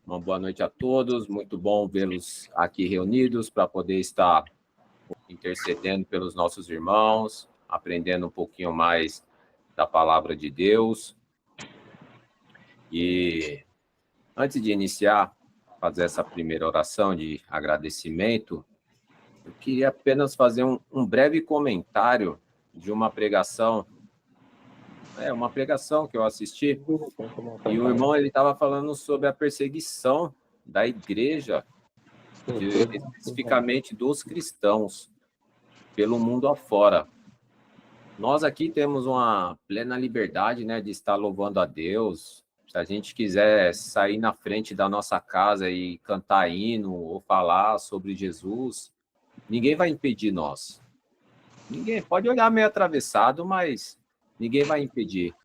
Uma boa noite a todos. Muito bom vê-los aqui reunidos para poder estar intercedendo pelos nossos irmãos, aprendendo um pouquinho mais da palavra de Deus. E antes de iniciar, fazer essa primeira oração de agradecimento, eu queria apenas fazer um breve comentário de uma pregação que eu assisti, e o irmão ele estava falando sobre a perseguição da igreja, especificamente dos cristãos, pelo mundo afora. Nós aqui temos uma plena liberdade, né, de estar louvando a Deus. Se a gente quiser sair na frente da nossa casa e cantar hino ou falar sobre Jesus, ninguém vai impedir nós. Ninguém pode olhar meio atravessado, mas ninguém vai impedir.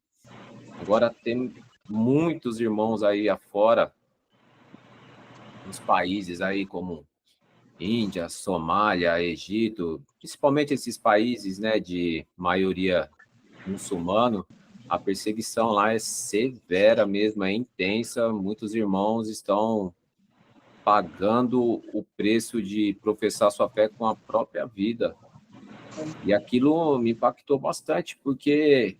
Agora tem muitos irmãos aí afora, nos países aí como Índia, Somália, Egito, principalmente esses países, né, de maioria muçulmano, a perseguição lá é severa mesmo, é intensa. Muitos irmãos estão pagando o preço de professar sua fé com a própria vida. E aquilo me impactou bastante, porque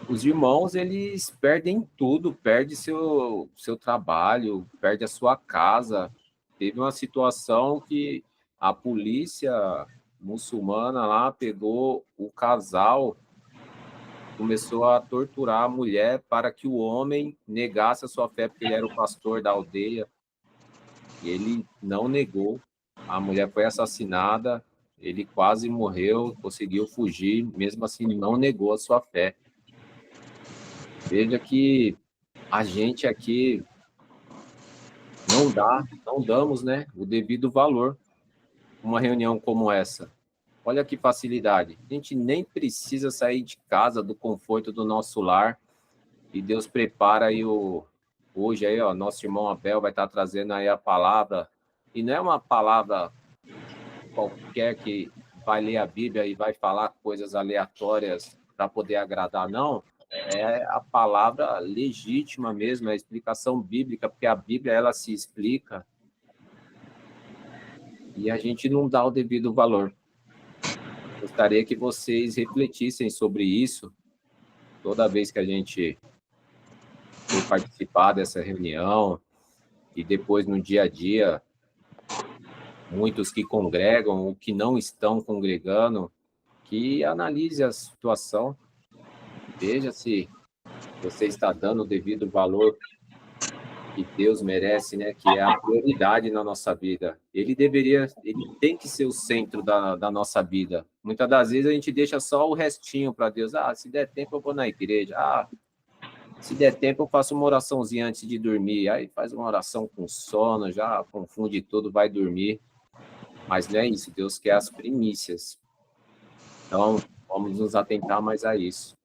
os irmãos, eles perdem tudo, perde seu trabalho, perde a sua casa. Teve uma situação que a polícia muçulmana lá pegou o casal, começou a torturar a mulher para que o homem negasse a sua fé, porque ele era o pastor da aldeia, e ele não negou. A mulher foi assassinada, ele quase morreu, conseguiu fugir, mesmo assim não negou a sua fé. Veja que a gente aqui não damos, né, o devido valor uma reunião como essa. Olha que facilidade. A gente nem precisa sair de casa, do conforto do nosso lar, e Deus prepara aí hoje aí, ó, nosso irmão Abel vai estar trazendo aí a palavra, e não é uma palavra qualquer que vai ler a Bíblia e vai falar coisas aleatórias para poder agradar, não. É a palavra legítima mesmo, é a explicação bíblica, porque a Bíblia, ela se explica e a gente não dá o devido valor. Gostaria que vocês refletissem sobre isso toda vez que a gente for participar dessa reunião, e depois no dia a dia, muitos que congregam ou que não estão congregando, que analise a situação, veja se você está dando o devido valor que Deus merece, né? Que é a prioridade na nossa vida. Ele tem que ser o centro da nossa vida. Muitas das vezes a gente deixa só o restinho para Deus. Ah, se der tempo eu vou na igreja. Ah, se der tempo eu faço uma oraçãozinha antes de dormir. Aí faz uma oração com sono, já confunde tudo, vai dormir. Mas não é isso, Deus quer as primícias. Então, vamos nos atentar mais a isso.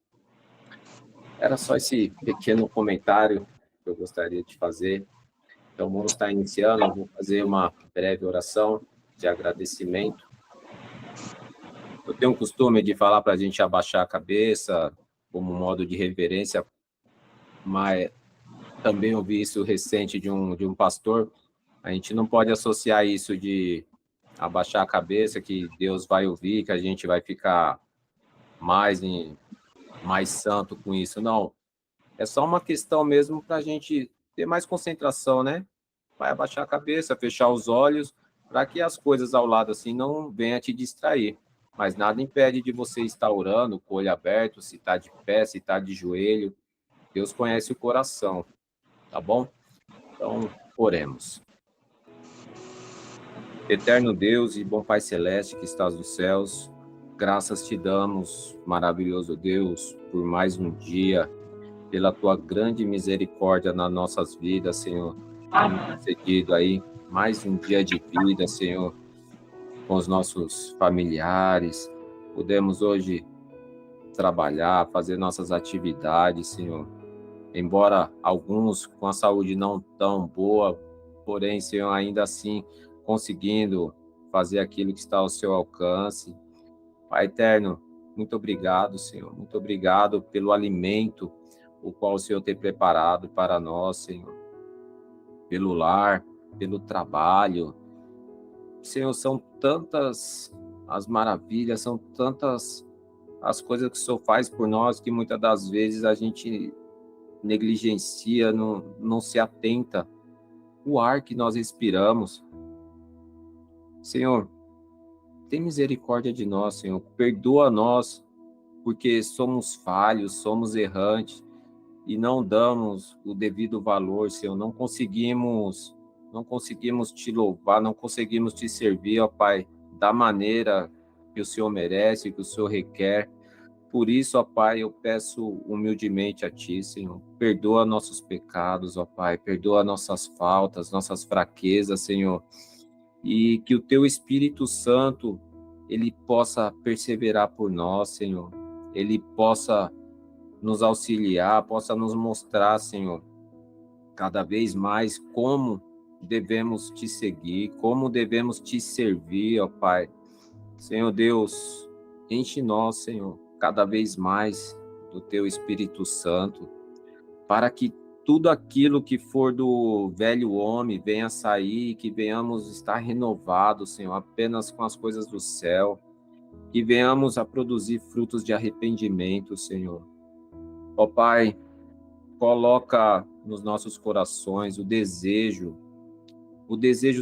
Era só esse pequeno comentário que eu gostaria de fazer. Então, vamos estar iniciando, eu vou fazer uma breve oração de agradecimento. Eu tenho um costume de falar para a gente abaixar a cabeça, como modo de reverência, mas também ouvi isso recente de um pastor. A gente não pode associar isso de abaixar a cabeça, que Deus vai ouvir, que a gente vai ficar mais santo com isso, não. É só uma questão mesmo para a gente ter mais concentração, né? Vai abaixar a cabeça, fechar os olhos, para que as coisas ao lado assim não venham te distrair. Mas nada impede de você estar orando, com o olho aberto, se está de pé, se está de joelho. Deus conhece o coração, tá bom? Então, oremos. Eterno Deus e bom Pai Celeste que estás nos céus, graças te damos, maravilhoso Deus, por mais um dia, pela tua grande misericórdia nas nossas vidas, Senhor. Concedido aí mais um dia de vida, Senhor, com os nossos familiares. Podemos hoje trabalhar, fazer nossas atividades, Senhor. Embora alguns com a saúde não tão boa, porém, Senhor, ainda assim conseguindo fazer aquilo que está ao seu alcance. Pai eterno, muito obrigado, Senhor. Muito obrigado pelo alimento o qual o Senhor tem preparado para nós, Senhor. pelo lar, pelo trabalho. Senhor, são tantas as maravilhas, são tantas as coisas que o Senhor faz por nós que muitas das vezes a gente negligencia, não se atenta. O ar que nós respiramos. Senhor, tem misericórdia de nós, Senhor. Perdoa nós, porque somos falhos, somos errantes e não damos o devido valor, Senhor. Não conseguimos te louvar, não conseguimos te servir, ó Pai, da maneira que o Senhor merece, que o Senhor requer. Por isso, ó Pai, eu peço humildemente a Ti, Senhor. Perdoa nossos pecados, ó Pai. Perdoa nossas faltas, nossas fraquezas, Senhor. E que o Teu Espírito Santo, ele possa perseverar por nós, Senhor. Ele possa nos auxiliar, possa nos mostrar, Senhor, cada vez mais como devemos Te seguir, como devemos Te servir, ó Pai. Senhor Deus, enche nós, Senhor, cada vez mais do Teu Espírito Santo, para que tudo aquilo que for do velho homem venha sair, que venhamos estar renovados, Senhor, apenas com as coisas do céu, que venhamos a produzir frutos de arrependimento, Senhor. Ó Pai, coloca nos nossos corações o desejo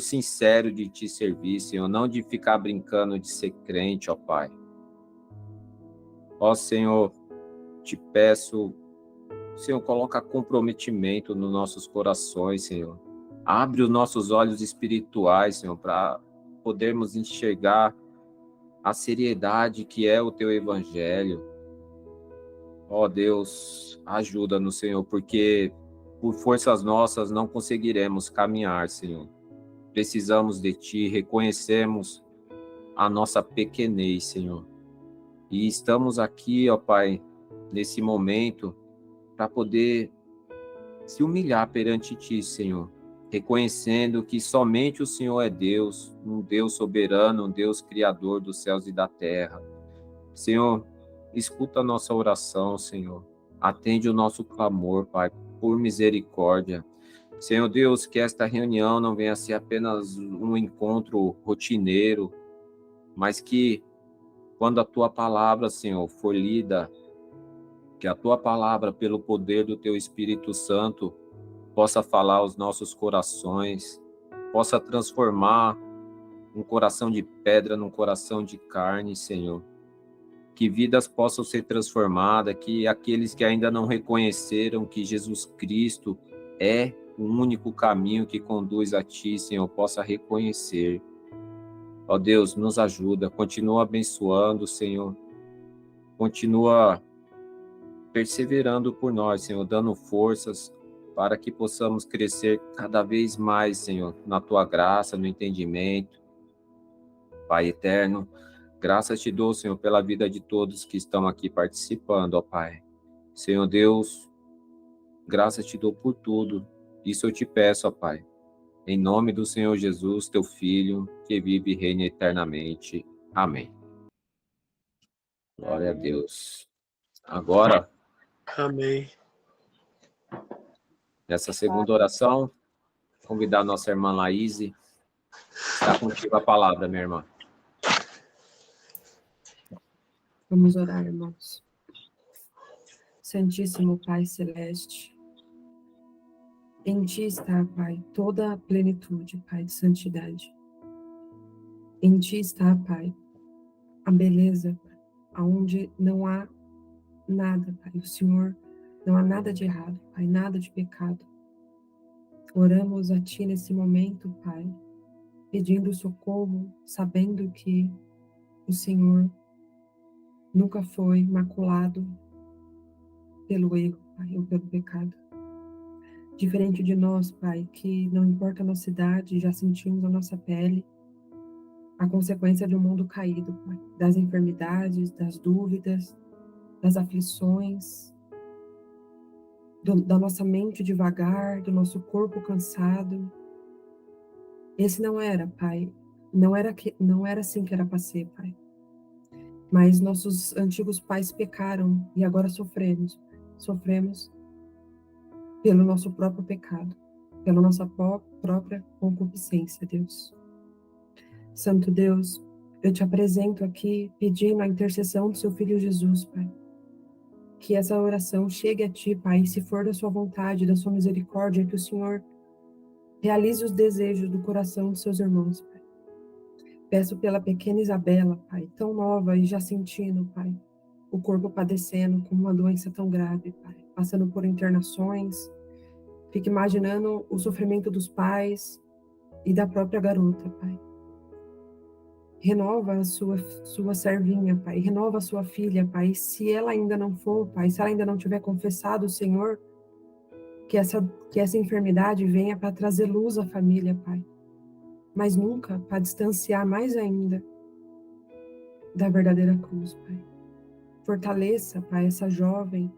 sincero de Te servir, Senhor, não de ficar brincando de ser crente, ó Pai. Ó Senhor, te peço, Senhor, coloca comprometimento nos nossos corações, Senhor. Abre os nossos olhos espirituais, Senhor, para podermos enxergar a seriedade que é o Teu Evangelho. Ó Deus, ajuda-nos, Senhor, porque por forças nossas não conseguiremos caminhar, Senhor. Precisamos de Ti, reconhecemos a nossa pequenez, Senhor. E estamos aqui, ó Pai, nesse momento, para poder se humilhar perante Ti, Senhor, reconhecendo que somente o Senhor é Deus, um Deus soberano, um Deus criador dos céus e da terra. Senhor, escuta a nossa oração, Senhor. Atende o nosso clamor, Pai, por misericórdia. Senhor Deus, que esta reunião não venha a ser apenas um encontro rotineiro, mas que quando a Tua palavra, Senhor, for lida, que a Tua palavra, pelo poder do Teu Espírito Santo, possa falar aos nossos corações, possa transformar um coração de pedra num coração de carne, Senhor. Que vidas possam ser transformadas, que aqueles que ainda não reconheceram que Jesus Cristo é o único caminho que conduz a Ti, Senhor, possa reconhecer. Ó Deus, nos ajuda, continua abençoando, Senhor. Continua perseverando por nós, Senhor, dando forças para que possamos crescer cada vez mais, Senhor, na Tua graça, no entendimento. Pai eterno, graças Te dou, Senhor, pela vida de todos que estão aqui participando, ó Pai. Senhor Deus, graças Te dou por tudo. Isso eu Te peço, ó Pai. Em nome do Senhor Jesus, Teu Filho, que vive e reina eternamente. Amém. Glória a Deus. Agora, Amém. nessa segunda oração, convidar a nossa irmã Laíse. Está contigo a palavra, minha irmã. Vamos orar, irmãos. Santíssimo Pai Celeste, em Ti está, Pai, toda a plenitude, Pai, de santidade. Em Ti está, Pai, a beleza, aonde não há nada, Pai. O Senhor, não há nada de errado, Pai, nada de pecado. Oramos a Ti nesse momento, Pai, pedindo socorro, sabendo que o Senhor nunca foi maculado pelo erro, Pai, ou pelo pecado. Diferente de nós, Pai, que não importa a nossa idade, já sentimos a nossa pele a consequência de um mundo caído, Pai, das enfermidades, das dúvidas, das aflições, da nossa mente devagar, do nosso corpo cansado. Esse não era, Pai, não era assim que era para ser, Pai. Mas nossos antigos pais pecaram e agora sofremos pelo nosso próprio pecado. pela nossa própria concupiscência, Deus. Santo Deus, eu te apresento aqui pedindo a intercessão do seu Filho Jesus, Pai. Que essa oração chegue a ti, Pai, e se for da sua vontade, da sua misericórdia, que o Senhor realize os desejos do coração dos seus irmãos, Pai. Peço pela pequena Isabela, Pai, tão nova e já sentindo, Pai, o corpo padecendo com uma doença tão grave, Pai, passando por internações. Fique imaginando o sofrimento dos pais e da própria garota, Pai. Renova a sua servinha, Pai. Renova a sua filha, Pai. Se ela ainda não for, Pai, se ela ainda não tiver confessado o Senhor, que essa enfermidade venha para trazer luz à família, Pai. Mas nunca para distanciar mais ainda da verdadeira cruz, Pai. Fortaleça, Pai, essa jovem.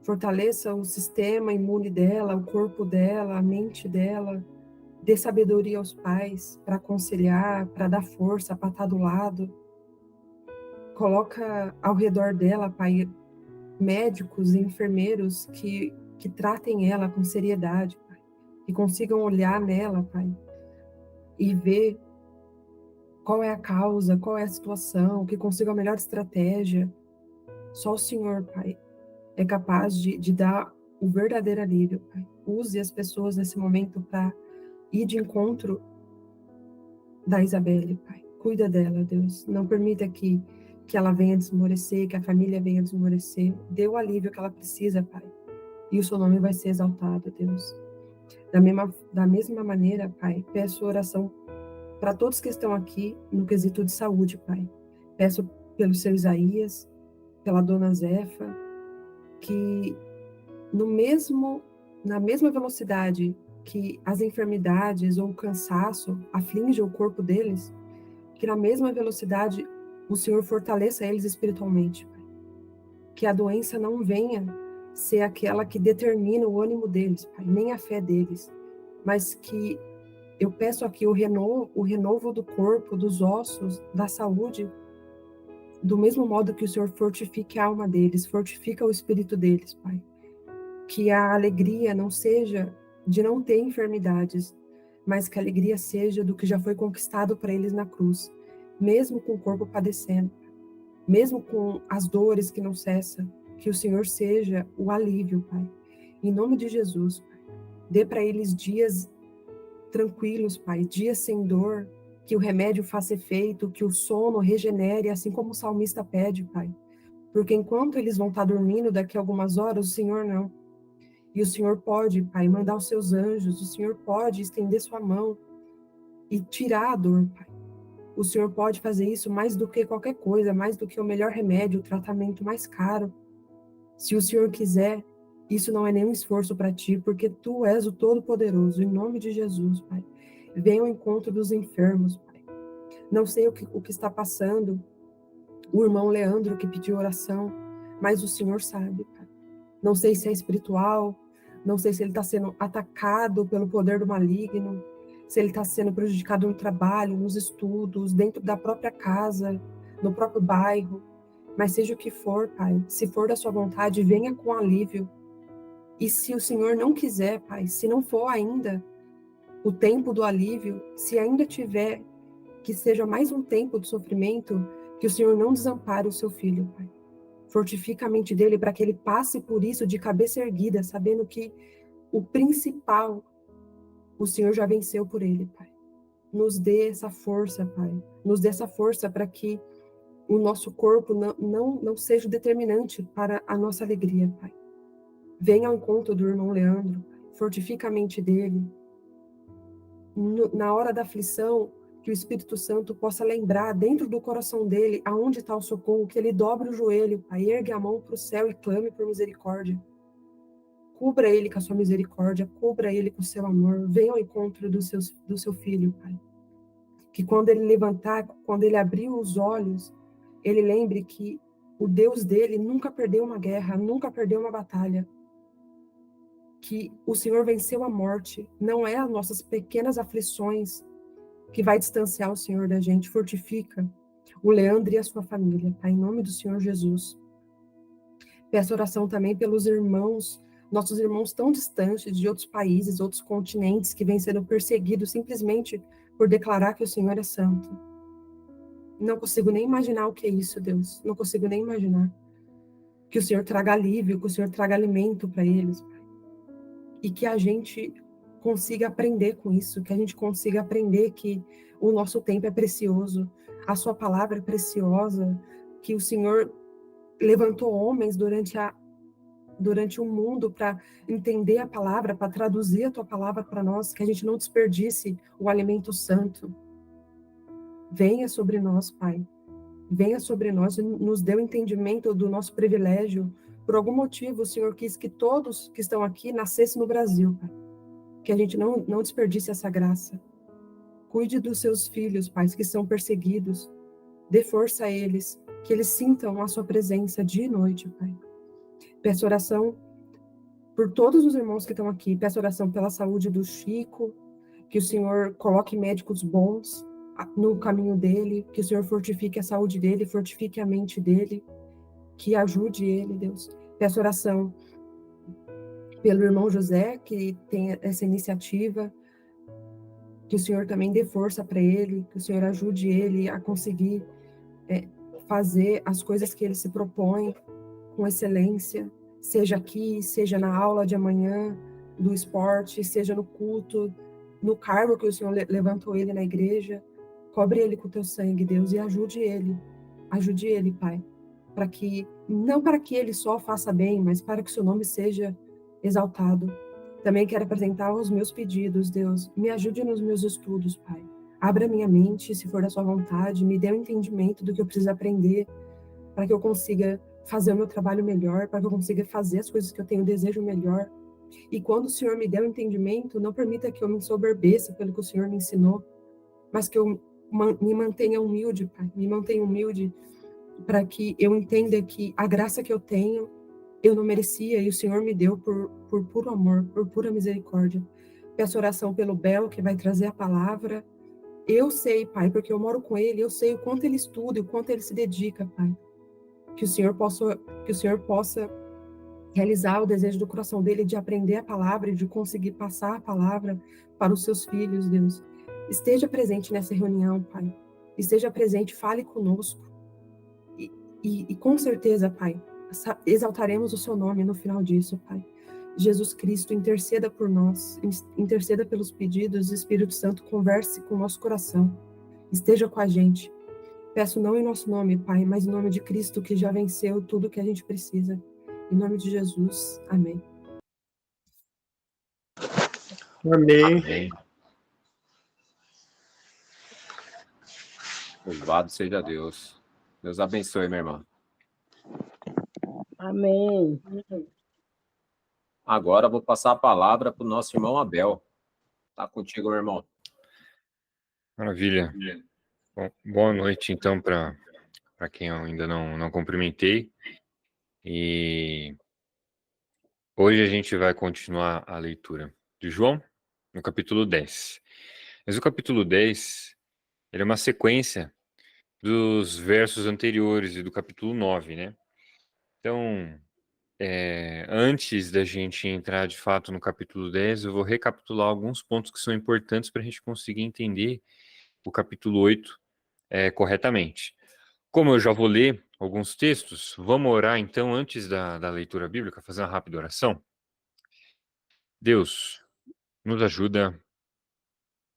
Fortaleça o sistema imune dela, o corpo dela, a mente dela. Dê sabedoria aos pais para aconselhar, para dar força, para estar do lado. Coloca ao redor dela, Pai, médicos e enfermeiros que tratem ela com seriedade, Pai. Que consigam olhar nela, Pai, e ver qual é a causa, qual é a situação, que consigam a melhor estratégia. Só o Senhor, Pai, é capaz de dar o verdadeiro alívio, Pai. Use as pessoas nesse momento para ir de encontro da Isabelle, Pai. Cuida dela, Deus. Não permita que ela venha desmorecer, que a família venha desmorecer. Dê o alívio que ela precisa, Pai. E o seu nome vai ser exaltado, Deus. Da mesma maneira, Pai, peço oração para todos que estão aqui no quesito de saúde, Pai. Peço pelo seu Isaías, pela dona Zefa, que na mesma velocidade que as enfermidades ou o cansaço afligem o corpo deles, que na mesma velocidade o Senhor fortaleça eles espiritualmente, Pai. Que a doença não venha ser aquela que determina o ânimo deles, Pai, nem a fé deles, mas que eu peço aqui o renovo do corpo, dos ossos, da saúde, do mesmo modo que o Senhor fortifique a alma deles, fortifica o espírito deles, Pai. Que a alegria não seja de não ter enfermidades, mas que a alegria seja do que já foi conquistado para eles na cruz, mesmo com o corpo padecendo, mesmo com as dores que não cessam, que o Senhor seja o alívio, Pai. Em nome de Jesus, Pai. Dê para eles dias tranquilos, Pai, dias sem dor, que o remédio faça efeito, que o sono regenere, assim como o salmista pede, Pai. Porque enquanto eles vão estar dormindo, daqui a algumas horas, o Senhor não. E o Senhor pode, Pai, mandar os seus anjos, o Senhor pode estender sua mão e tirar a dor, Pai. O Senhor pode fazer isso mais do que qualquer coisa, mais do que o melhor remédio, o tratamento mais caro. Se o Senhor quiser, isso não é nenhum esforço para ti, porque tu és o Todo-Poderoso, em nome de Jesus, Pai. Venha ao encontro dos enfermos, Pai. Não sei o que está passando, o irmão Leandro que pediu oração, mas o Senhor sabe, Pai. Não sei se é espiritual, não sei se ele está sendo atacado pelo poder do maligno, se ele está sendo prejudicado no trabalho, nos estudos, dentro da própria casa, no próprio bairro. Mas seja o que for, Pai, se for da sua vontade, venha com alívio. E se o Senhor não quiser, Pai, se não for ainda o tempo do alívio, se ainda tiver que seja mais um tempo de sofrimento, que o Senhor não desampare o seu filho, Pai. Fortifica a mente dele para que ele passe por isso de cabeça erguida, sabendo que o principal, o Senhor já venceu por ele, Pai. Nos dê essa força, Pai. Nos dê essa força para que o nosso corpo não seja determinante para a nossa alegria, Pai. Venha ao encontro do irmão Leandro, fortifica a mente dele. Na hora da aflição, que o Espírito Santo possa lembrar dentro do coração dele aonde está o socorro, que ele dobre o joelho, Pai, ergue a mão para o céu e clame por misericórdia. Cubra ele com a sua misericórdia, cubra ele com o seu amor, venha ao encontro do seu filho, Pai. Que quando ele levantar, quando ele abrir os olhos, ele lembre que o Deus dele nunca perdeu uma guerra, nunca perdeu uma batalha. Que o Senhor venceu a morte, não é as nossas pequenas aflições que vai distanciar o Senhor da gente. Fortifica o Leandro e a sua família, Pai, em nome do Senhor Jesus. Peço oração também pelos irmãos nossos irmãos tão distantes de outros países, outros continentes, que vêm sendo perseguidos simplesmente por declarar que o Senhor é santo. Não consigo nem imaginar o que é isso, Deus. Não consigo nem imaginar. Que o Senhor traga alívio, que o Senhor traga alimento para eles, Pai. E que a gente consiga aprender com isso, que a gente consiga aprender que o nosso tempo é precioso, a sua palavra é preciosa, que o Senhor levantou homens durante o mundo para entender a palavra, para traduzir a tua palavra para nós, que a gente não desperdice o alimento santo. Venha sobre nós, Pai. Venha sobre nós e nos dê o entendimento do nosso privilégio. Por algum motivo, o Senhor quis que todos que estão aqui nascessem no Brasil, Pai. Que a gente não desperdice essa graça. Cuide dos seus filhos, Pai, que são perseguidos. Dê força a eles, que eles sintam a sua presença dia e noite, Pai. Peço oração por todos os irmãos que estão aqui. Peço oração pela saúde do Chico, que o Senhor coloque médicos bons no caminho dele, que o Senhor fortifique a saúde dele, fortifique a mente dele, que ajude ele, Deus. Peço oração pelo irmão José, que tem essa iniciativa, que o Senhor também dê força para ele, que o Senhor ajude ele a conseguir fazer as coisas que ele se propõe com excelência, seja aqui, seja na aula de amanhã do esporte, seja no culto, no cargo que o Senhor levantou ele na igreja. Cobre ele com o teu sangue, Deus, e ajude ele, Pai, não para que ele só faça bem, mas para que o seu nome seja exaltado. Também quero apresentar os meus pedidos, Deus, me ajude nos meus estudos, Pai. Abra minha mente, se for da sua vontade, me dê um entendimento do que eu preciso aprender, para que eu consiga fazer o meu trabalho melhor, para que eu consiga fazer as coisas que eu tenho desejo melhor. E quando o Senhor me der o entendimento, não permita que eu me ensoberbeça pelo que o Senhor me ensinou, mas que eu me mantenha humilde, Pai, me mantenha humilde, para que eu entenda que a graça que eu tenho, eu não merecia, e o Senhor me deu por puro amor, por pura misericórdia. Peço oração pelo Bel, que vai trazer a palavra. Eu sei, Pai, porque eu moro com ele, eu sei o quanto ele estuda, o quanto ele se dedica, Pai. Que o Senhor possa realizar o desejo do coração dele de aprender a palavra e de conseguir passar a palavra para os seus filhos, Deus. Esteja presente nessa reunião, Pai. Esteja presente, fale conosco. E com certeza, Pai, exaltaremos o seu nome no final disso, Pai. Jesus Cristo, interceda por nós, interceda pelos pedidos, Espírito Santo, converse com o nosso coração. Esteja com a gente. Peço não em nosso nome, Pai, mas em nome de Cristo, que já venceu tudo que a gente precisa. Em nome de Jesus, amém. Amém. Amém. Louvado seja Deus. Deus abençoe, minha irmã. Amém. Agora vou passar a palavra para o nosso irmão Abel. Tá contigo, meu irmão. Maravilha. Bom, boa noite, então, para quem eu ainda não cumprimentei. E hoje a gente vai continuar a leitura de João, no capítulo 10. Mas o capítulo 10, ele é uma sequência dos versos anteriores e do capítulo 9, né? Então, antes da gente entrar de fato no capítulo 10, eu vou recapitular alguns pontos que são importantes para a gente conseguir entender o capítulo 8 corretamente. Como eu já vou ler alguns textos, vamos orar então antes da leitura bíblica, fazer uma rápida oração. Deus, nos ajuda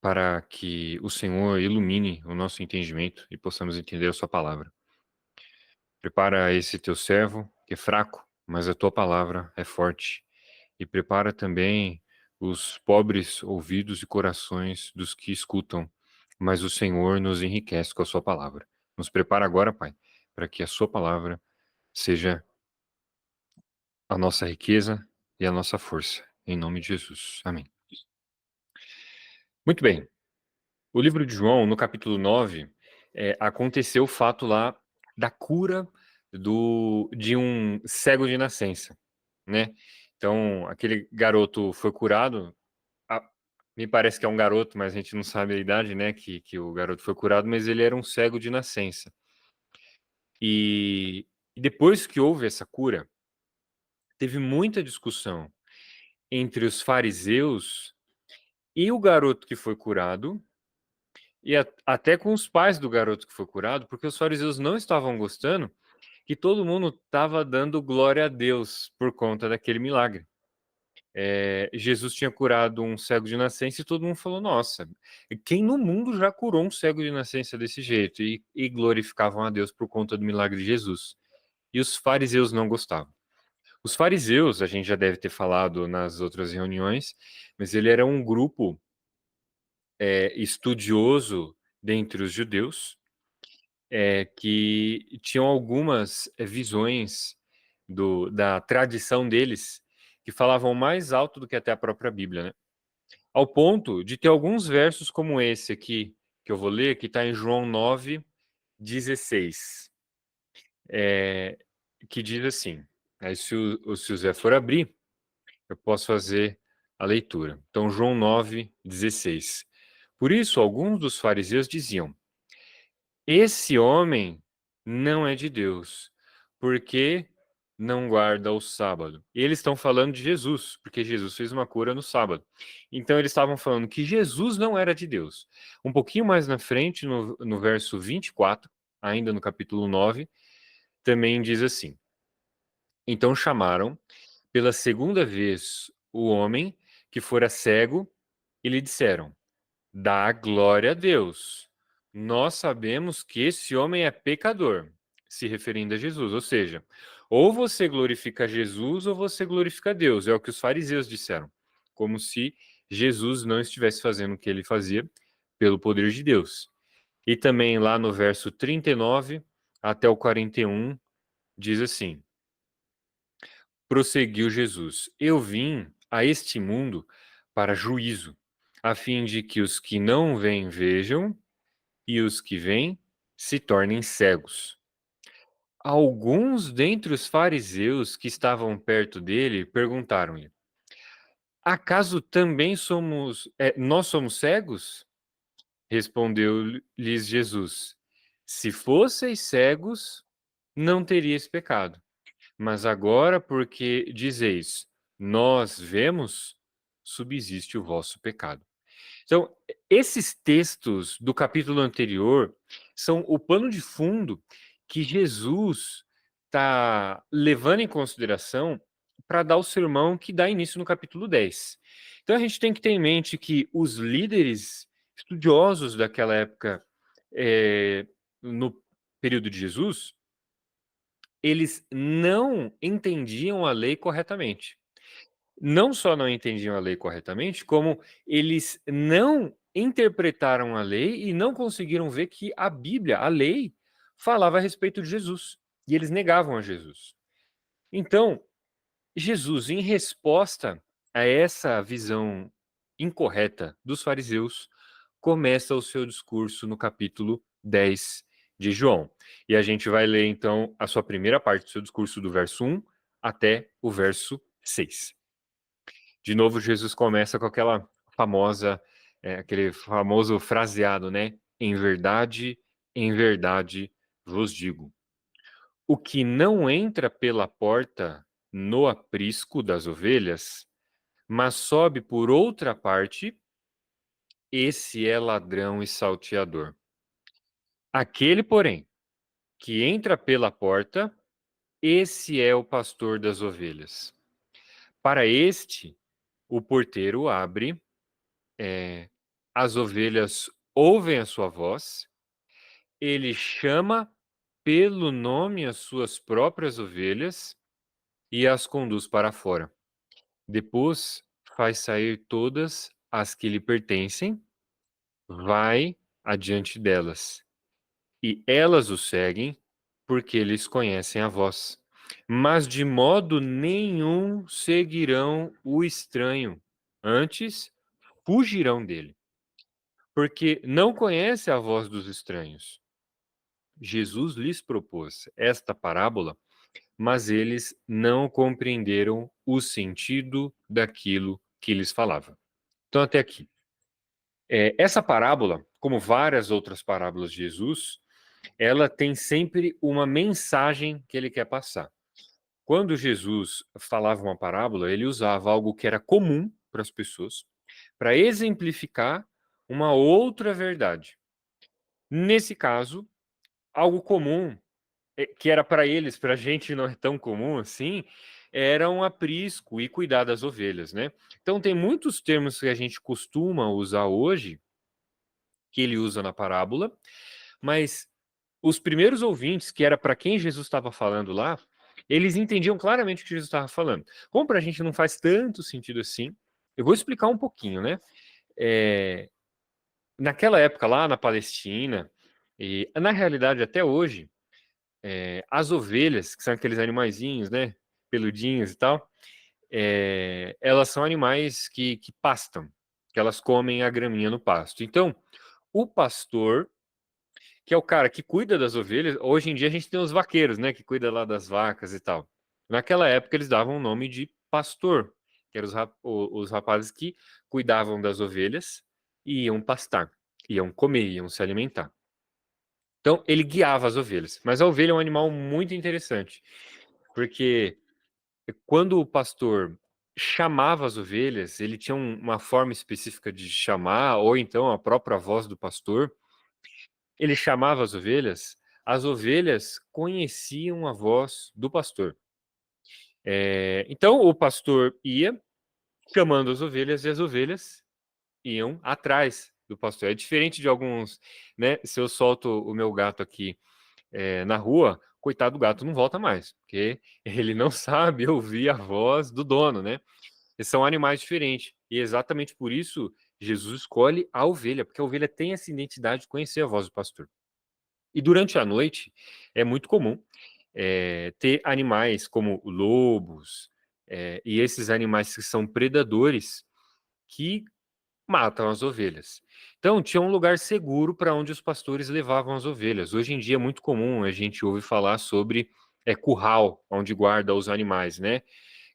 para que o Senhor ilumine o nosso entendimento e possamos entender a sua palavra. Prepara esse teu servo, que é fraco, mas a tua palavra é forte. E prepara também os pobres ouvidos e corações dos que escutam, mas o Senhor nos enriquece com a sua palavra. Nos prepara agora, Pai, para que a sua palavra seja a nossa riqueza e a nossa força. Em nome de Jesus. Amém. Muito bem. O livro de João, no capítulo 9, aconteceu o fato lá da cura de um cego de nascença, né? Então, aquele garoto foi curado, me parece que é um garoto, mas a gente não sabe a idade, né, que o garoto foi curado, mas ele era um cego de nascença. E depois que houve essa cura, teve muita discussão entre os fariseus e o garoto que foi curado, e até com os pais do garoto que foi curado, porque os fariseus não estavam gostando que todo mundo estava dando glória a Deus por conta daquele milagre. Jesus tinha curado um cego de nascença e todo mundo falou, nossa, quem no mundo já curou um cego de nascença desse jeito? E glorificavam a Deus por conta do milagre de Jesus. E os fariseus não gostavam. Os fariseus, a gente já deve ter falado nas outras reuniões, mas ele era um grupo estudioso dentre os judeus, que tinham algumas visões da tradição deles que falavam mais alto do que até a própria Bíblia, né? Ao ponto de ter alguns versos como esse aqui, que eu vou ler, que está em João 9:16, que diz assim, aí se o Zé for abrir, eu posso fazer a leitura. Então, João 9:16. Por isso, alguns dos fariseus diziam, esse homem não é de Deus, porque não guarda o sábado. E eles estão falando de Jesus, porque Jesus fez uma cura no sábado. Então eles estavam falando que Jesus não era de Deus. Um pouquinho mais na frente, no verso 24, ainda no capítulo 9, também diz assim: então chamaram pela segunda vez o homem que fora cego e lhe disseram: dá glória a Deus. Nós sabemos que esse homem é pecador, se referindo a Jesus. Ou seja, ou você glorifica Jesus ou você glorifica Deus. É o que os fariseus disseram. Como se Jesus não estivesse fazendo o que ele fazia pelo poder de Deus. E também lá no verso 39 até o 41, diz assim: prosseguiu Jesus: eu vim a este mundo para juízo, a fim de que os que não veem vejam e os que veem se tornem cegos. Alguns dentre os fariseus que estavam perto dele perguntaram-lhe: acaso também nós somos cegos? Respondeu-lhes Jesus: se fosseis cegos, não teríeis pecado. Mas agora, porque dizeis, nós vemos, subsiste o vosso pecado. Então, esses textos do capítulo anterior são o pano de fundo que Jesus está levando em consideração para dar o sermão que dá início no capítulo 10. Então, a gente tem que ter em mente que os líderes estudiosos daquela época, no período de Jesus, eles não entendiam a lei corretamente. Não só não entendiam a lei corretamente, como eles não interpretaram a lei e não conseguiram ver que a Bíblia, a lei, falava a respeito de Jesus. E eles negavam a Jesus. Então, Jesus, em resposta a essa visão incorreta dos fariseus, começa o seu discurso no capítulo 10 de João. E a gente vai ler, então, a sua primeira parte do seu discurso, do verso 1 até o verso 6. De novo, Jesus começa com aquele famoso fraseado, né? Em verdade vos digo. O que não entra pela porta no aprisco das ovelhas, mas sobe por outra parte, esse é ladrão e salteador. Aquele, porém, que entra pela porta, esse é o pastor das ovelhas. Para este, o porteiro abre, as ovelhas ouvem a sua voz, ele chama pelo nome as suas próprias ovelhas e as conduz para fora. Depois faz sair todas as que lhe pertencem, vai adiante delas. E elas o seguem, porque eles conhecem a voz. Mas de modo nenhum seguirão o estranho, antes fugirão dele, porque não conhece a voz dos estranhos. Jesus lhes propôs esta parábola, mas eles não compreenderam o sentido daquilo que lhes falava. Então, até aqui. Essa parábola, como várias outras parábolas de Jesus, ela tem sempre uma mensagem que ele quer passar. quando Jesus falava uma parábola, ele usava algo que era comum para as pessoas, para exemplificar uma outra verdade. Nesse caso, algo comum, que era para eles, para a gente não é tão comum assim, era um aprisco e cuidar das ovelhas, né? Então, tem muitos termos que a gente costuma usar hoje, que ele usa na parábola, mas os primeiros ouvintes, que era para quem Jesus estava falando lá, eles entendiam claramente o que Jesus estava falando. Como para a gente não faz tanto sentido assim, eu vou explicar um pouquinho, né? Naquela época lá na Palestina, e na realidade até hoje, as ovelhas, que são aqueles animaizinhos, né? Peludinhos e tal, elas são animais que pastam, que elas comem a graminha no pasto. Então, o pastor, que é o cara que cuida das ovelhas. Hoje em dia a gente tem os vaqueiros, né, que cuida lá das vacas e tal. Naquela época eles davam o nome de pastor, que eram os rapazes que cuidavam das ovelhas e iam pastar, iam comer, iam se alimentar. Então ele guiava as ovelhas. Mas a ovelha é um animal muito interessante, porque quando o pastor chamava as ovelhas, ele tinha uma forma específica de chamar, ou então a própria voz do pastor. Ele chamava as ovelhas conheciam a voz do pastor. Então o pastor ia chamando as ovelhas e as ovelhas iam atrás do pastor. É diferente de alguns, né? Se eu solto o meu gato aqui na rua, coitado do gato não volta mais, porque ele não sabe ouvir a voz do dono, né? E são animais diferentes. E exatamente por isso Jesus escolhe a ovelha, porque a ovelha tem essa identidade de conhecer a voz do pastor. E durante a noite é muito comum ter animais como lobos e esses animais que são predadores que matam as ovelhas. Então tinha um lugar seguro para onde os pastores levavam as ovelhas. Hoje em dia é muito comum a gente ouve falar sobre curral, onde guarda os animais, né?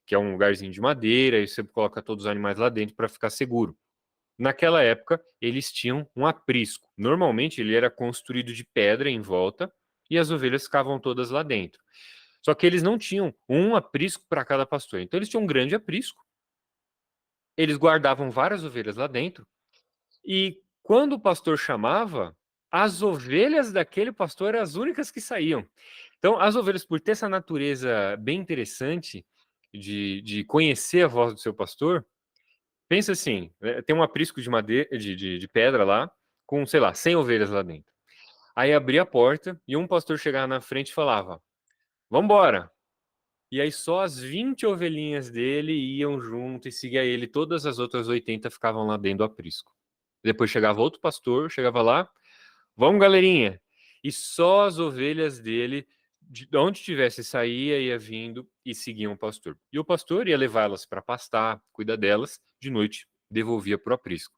Que é um lugarzinho de madeira e você coloca todos os animais lá dentro para ficar seguro. Naquela época, eles tinham um aprisco. Normalmente, ele era construído de pedra em volta e as ovelhas ficavam todas lá dentro. Só que eles não tinham um aprisco para cada pastor. Então, eles tinham um grande aprisco. Eles guardavam várias ovelhas lá dentro. E quando o pastor chamava, as ovelhas daquele pastor eram as únicas que saíam. Então, as ovelhas, por ter essa natureza bem interessante de conhecer a voz do seu pastor, pensa assim, tem um aprisco de madeira, de pedra lá, com, sei lá, 100 ovelhas lá dentro. Aí abria a porta e um pastor chegava na frente e falava: "Vambora!" E aí só as 20 ovelhinhas dele iam junto e seguia ele. Todas as outras 80 ficavam lá dentro do aprisco. Depois chegava outro pastor, chegava lá: "Vamos, galerinha!" E só as ovelhas dele, de onde tivesse, saía, ia vindo e seguiam o pastor. E o pastor ia levá-las para pastar, cuidar delas, de noite devolvia para o aprisco.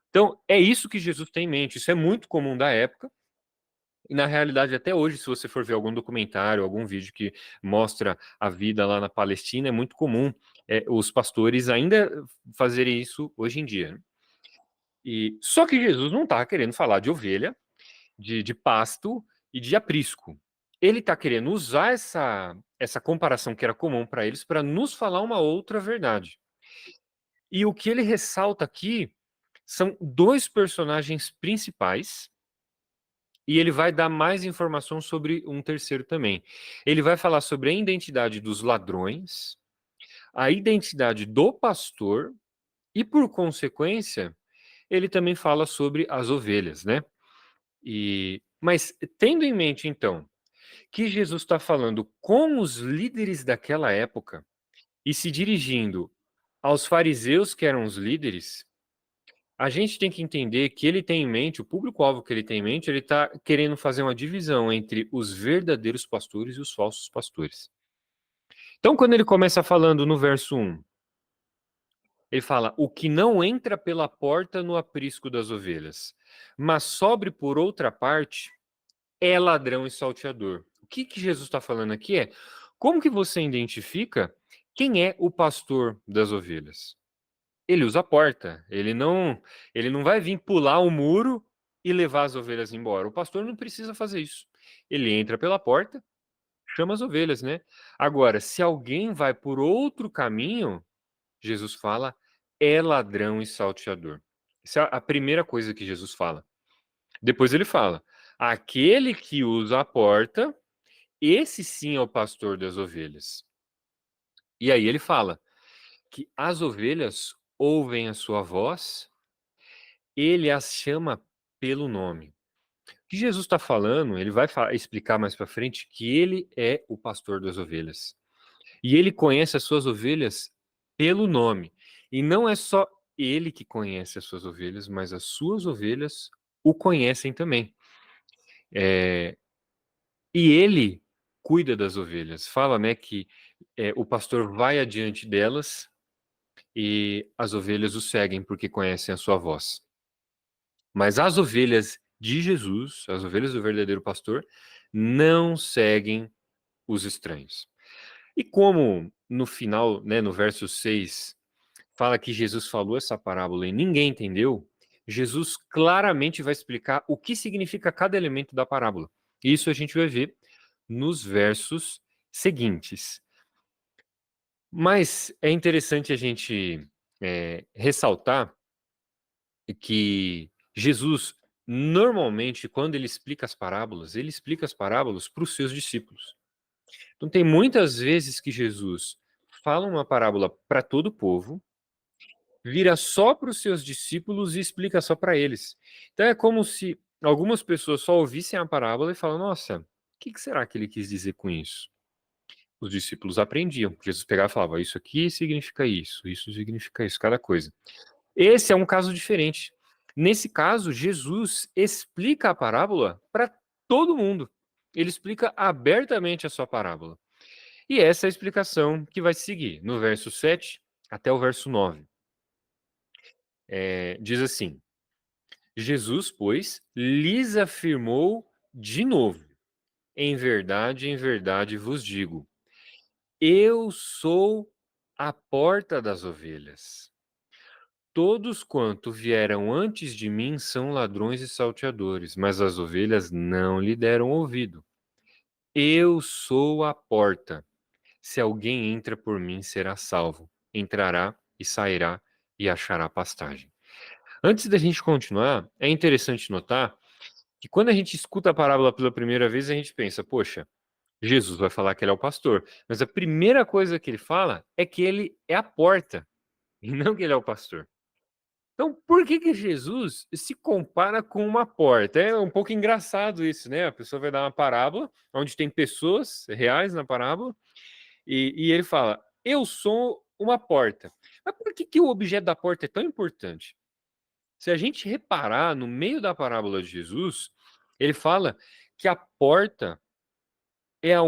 Então, é isso que Jesus tem em mente. Isso é muito comum da época. E na realidade, até hoje, se você for ver algum documentário, algum vídeo que mostra a vida lá na Palestina, é muito comum os pastores ainda fazerem isso hoje em dia. E só que Jesus não está querendo falar de ovelha, de pasto e de aprisco. Ele está querendo usar essa comparação que era comum para eles para nos falar uma outra verdade. E o que ele ressalta aqui são dois personagens principais, e ele vai dar mais informação sobre um terceiro também. Ele vai falar sobre a identidade dos ladrões, a identidade do pastor, e por consequência, ele também fala sobre as ovelhas, né? Mas tendo em mente, então, que Jesus está falando com os líderes daquela época e se dirigindo aos fariseus que eram os líderes, a gente tem que entender que ele tem em mente, o público-alvo que ele tem em mente, ele está querendo fazer uma divisão entre os verdadeiros pastores e os falsos pastores. Então, quando ele começa falando no verso 1, ele fala: "O que não entra pela porta no aprisco das ovelhas, mas sobre por outra parte, é ladrão e salteador." O que Jesus está falando aqui é: como que você identifica quem é o pastor das ovelhas? Ele usa a porta, ele não vai vir pular o muro e levar as ovelhas embora. O pastor não precisa fazer isso. Ele entra pela porta, chama as ovelhas, né? Agora, se alguém vai por outro caminho, Jesus fala, é ladrão e salteador. Essa é a primeira coisa que Jesus fala. Depois ele fala, aquele que usa a porta, esse sim é o pastor das ovelhas. E aí ele fala que as ovelhas ouvem a sua voz, ele as chama pelo nome. O que Jesus está falando, ele vai explicar mais para frente que ele é o pastor das ovelhas. E ele conhece as suas ovelhas pelo nome. E não é só ele que conhece as suas ovelhas, mas as suas ovelhas o conhecem também. E ele cuida das ovelhas. Fala, né, que o pastor vai adiante delas e as ovelhas o seguem porque conhecem a sua voz. Mas as ovelhas de Jesus, as ovelhas do verdadeiro pastor, não seguem os estranhos. E como no final, né, no verso 6, fala que Jesus falou essa parábola e ninguém entendeu, Jesus claramente vai explicar o que significa cada elemento da parábola. Isso a gente vai ver nos versos seguintes. Mas é interessante a gente ressaltar que Jesus, normalmente, quando ele explica as parábolas para os seus discípulos. Então, tem muitas vezes que Jesus fala uma parábola para todo o povo, vira só para os seus discípulos e explica só para eles. Então, é como se algumas pessoas só ouvissem a parábola e falam: nossa, o que será que ele quis dizer com isso? Os discípulos aprendiam. Jesus pegava e falava: isso aqui significa isso significa isso, cada coisa. Esse é um caso diferente. Nesse caso, Jesus explica a parábola para todo mundo. Ele explica abertamente a sua parábola. E essa é a explicação que vai seguir, no verso 7 até o verso 9. Diz assim: Jesus, pois, lhes afirmou de novo: em verdade vos digo, eu sou a porta das ovelhas. Todos quanto vieram antes de mim são ladrões e salteadores, mas as ovelhas não lhe deram ouvido. Eu sou a porta. Se alguém entra por mim, será salvo. Entrará e sairá e achará pastagem. Antes da gente continuar, é interessante notar que quando a gente escuta a parábola pela primeira vez, a gente pensa, poxa, Jesus vai falar que ele é o pastor. Mas a primeira coisa que ele fala é que ele é a porta, e não que ele é o pastor. Então, por que Jesus se compara com uma porta? É um pouco engraçado isso, né? A pessoa vai dar uma parábola, onde tem pessoas reais na parábola, e ele fala, eu sou uma porta. Mas por que o objeto da porta é tão importante? Se a gente reparar no meio da parábola de Jesus, ele fala que a porta é a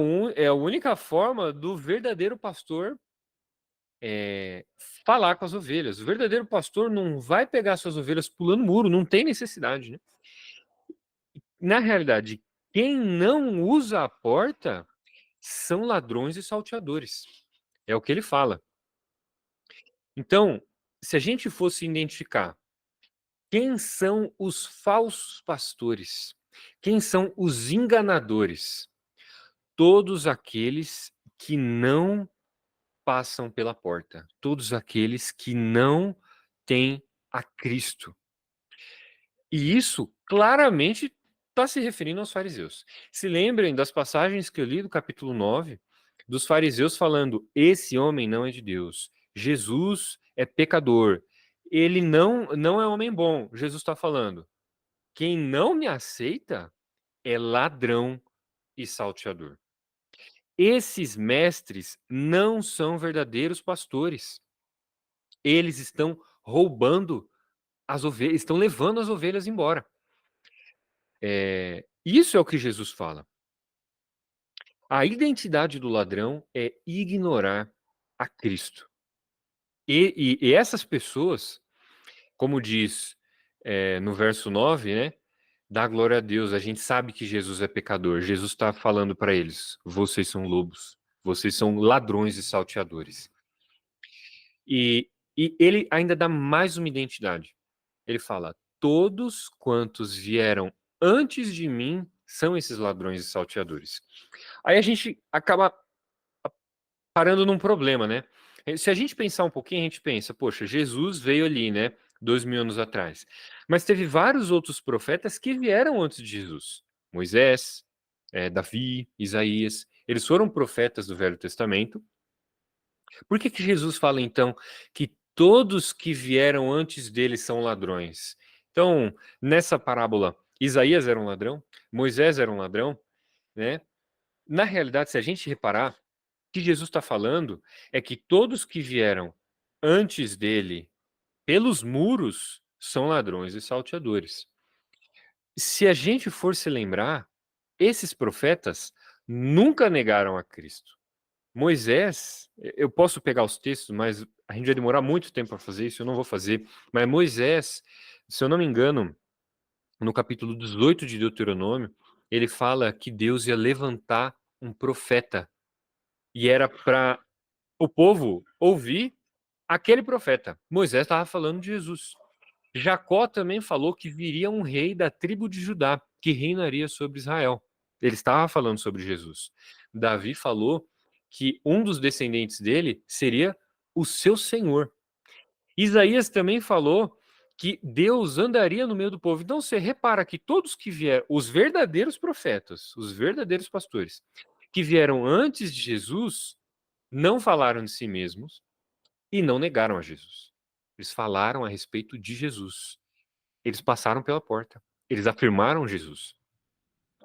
única forma do verdadeiro pastor falar com as ovelhas. O verdadeiro pastor não vai pegar suas ovelhas pulando muro, não tem necessidade, né? Na realidade, quem não usa a porta são ladrões e salteadores. É o que ele fala. Então, se a gente fosse identificar quem são os falsos pastores, quem são os enganadores, todos aqueles que não passam pela porta, todos aqueles que não têm a Cristo. E isso claramente está se referindo aos fariseus. Se lembrem das passagens que eu li do capítulo 9, dos fariseus falando: esse homem não é de Deus, Jesus é pecador, ele não é homem bom. Jesus está falando: quem não me aceita é ladrão e salteador. Esses mestres não são verdadeiros pastores. Eles estão roubando as ovelhas, estão levando as ovelhas embora. Isso é o que Jesus fala. A identidade do ladrão é ignorar a Cristo. E essas pessoas, como diz no verso 9, né? Dá glória a Deus, a gente sabe que Jesus é pecador. Jesus está falando para eles: vocês são lobos, vocês são ladrões e salteadores. E ele ainda dá mais uma identidade. Ele fala: todos quantos vieram antes de mim são esses ladrões e salteadores? Aí a gente acaba parando num problema, né? Se a gente pensar um pouquinho, a gente pensa, poxa, Jesus veio ali, né? 2000 anos atrás. Mas teve vários outros profetas que vieram antes de Jesus. Moisés, Davi, Isaías. Eles foram profetas do Velho Testamento. Por que Jesus fala, então, que todos que vieram antes dele são ladrões? Então, nessa parábola, Isaías era um ladrão, Moisés era um ladrão, né? Na realidade, se a gente reparar, o que Jesus está falando é que todos que vieram antes dele pelos muros são ladrões e salteadores. Se a gente for se lembrar, esses profetas nunca negaram a Cristo. Moisés, eu posso pegar os textos, mas a gente vai demorar muito tempo para fazer isso, eu não vou fazer. Mas Moisés, se eu não me engano, no capítulo 18 de Deuteronômio, ele fala que Deus ia levantar um profeta. E era para o povo ouvir aquele profeta. Moisés estava falando de Jesus. Jacó também falou que viria um rei da tribo de Judá, que reinaria sobre Israel. Ele estava falando sobre Jesus. Davi falou que um dos descendentes dele seria o seu Senhor. Isaías também falou que Deus andaria no meio do povo. Então você repara que todos que vieram, os verdadeiros profetas, os verdadeiros pastores, que vieram antes de Jesus, não falaram de si mesmos e não negaram a Jesus. Eles falaram a respeito de Jesus. Eles passaram pela porta. Eles afirmaram Jesus.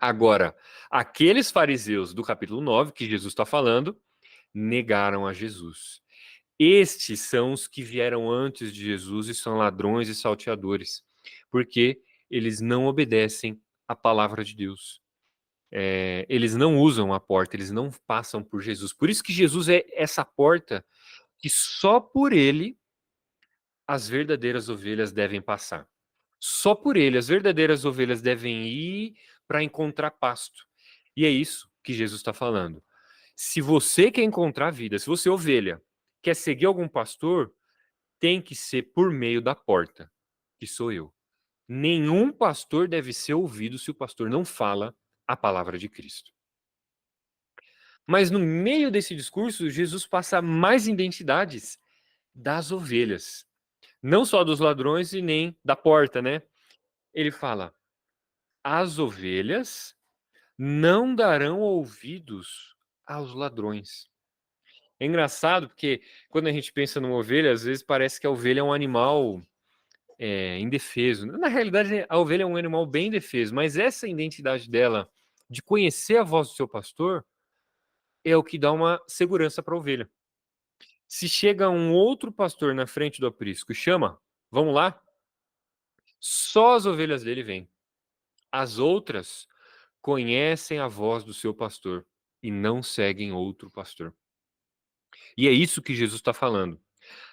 Agora, aqueles fariseus do capítulo 9, que Jesus está falando, negaram a Jesus. Estes são os que vieram antes de Jesus e são ladrões e salteadores, porque eles não obedecem à palavra de Deus. Eles não usam a porta, eles não passam por Jesus. Por isso que Jesus é essa porta que só por ele as verdadeiras ovelhas devem passar. Só por ele as verdadeiras ovelhas devem ir para encontrar pasto. E é isso que Jesus está falando. Se você quer encontrar vida, se você, ovelha, quer seguir algum pastor, tem que ser por meio da porta, que sou eu. Nenhum pastor deve ser ouvido se o pastor não fala a palavra de Cristo. Mas no meio desse discurso, Jesus passa mais identidades das ovelhas. Não só dos ladrões e nem da porta, né? Ele fala: as ovelhas não darão ouvidos aos ladrões. É engraçado porque quando a gente pensa numa ovelha, às vezes parece que a ovelha é um animal indefeso. Na realidade, a ovelha é um animal bem indefeso, mas essa identidade dela de conhecer a voz do seu pastor é o que dá uma segurança para a ovelha. Se chega um outro pastor na frente do aprisco e chama, vamos lá, só as ovelhas dele vêm. As outras conhecem a voz do seu pastor e não seguem outro pastor. E é isso que Jesus está falando.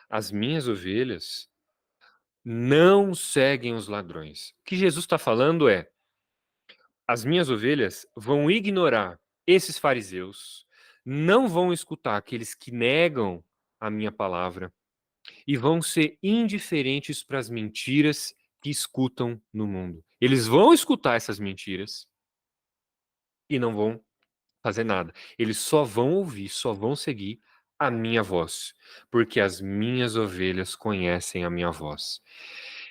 As minhas ovelhas não seguem os ladrões. O que Jesus está falando é: as minhas ovelhas vão ignorar esses fariseus, não vão escutar aqueles que negam a minha palavra e vão ser indiferentes para as mentiras que escutam no mundo. Eles vão escutar essas mentiras e não vão fazer nada. Eles só vão ouvir, só vão seguir a minha voz, porque as minhas ovelhas conhecem a minha voz.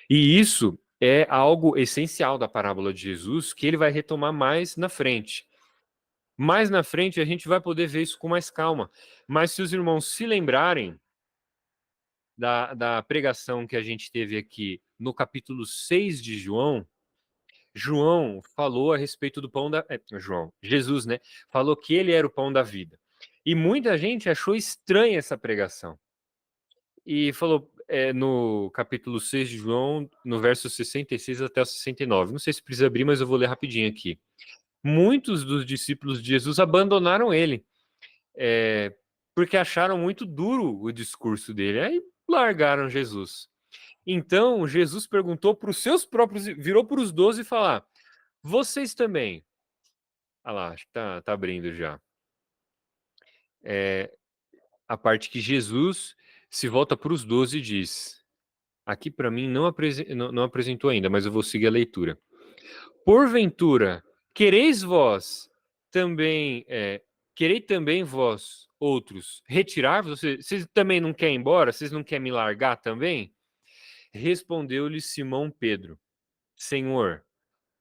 E isso é algo essencial da parábola de Jesus, que ele vai retomar mais na frente. Mais na frente a gente vai poder ver isso com mais calma. Mas se os irmãos se lembrarem da pregação que a gente teve aqui no capítulo 6 de João, João falou a respeito do pão da... Jesus, né? Falou que ele era o pão da vida. E muita gente achou estranha essa pregação. E falou no capítulo 6 de João, no verso 66 até o 69. Não sei se precisa abrir, mas eu vou ler rapidinho aqui. Muitos dos discípulos de Jesus abandonaram ele, porque acharam muito duro o discurso dele. Aí largaram Jesus. Então, Jesus perguntou para os seus próprios, virou para os 12 e falou: vocês também. Ah lá, acho que tá abrindo já. A parte que Jesus se volta para os 12 e diz: aqui para mim não apresentou ainda, mas eu vou seguir a leitura. Porventura, Quereis vós também, querei também vós outros retirar-vos? Vocês também não querem ir embora? Vocês não querem me largar também? Respondeu-lhe Simão Pedro: Senhor,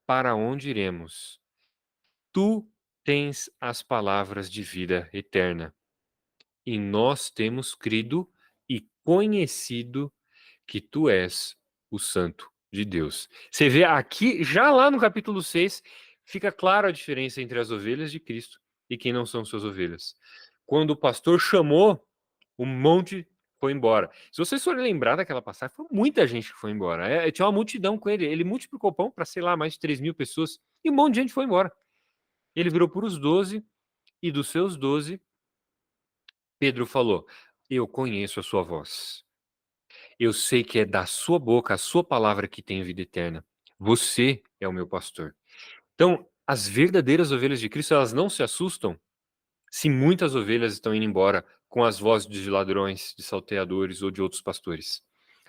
para onde iremos? Tu tens as palavras de vida eterna, e nós temos crido e conhecido que tu és o Santo de Deus. Você vê aqui, já lá no capítulo 6, fica clara a diferença entre as ovelhas de Cristo e quem não são suas ovelhas. Quando o pastor chamou, um monte foi embora. Se vocês forem lembrar daquela passagem, foi muita gente que foi embora. Tinha uma multidão com ele. Ele multiplicou o pão para, sei lá, mais de 3.000 pessoas. E um monte de gente foi embora. Ele virou para os 12, e dos seus 12, Pedro falou: Eu conheço a sua voz. Eu sei que é da sua boca, a sua palavra que tem vida eterna. Você é o meu pastor. Então, as verdadeiras ovelhas de Cristo, elas não se assustam se muitas ovelhas estão indo embora com as vozes de ladrões, de salteadores ou de outros pastores.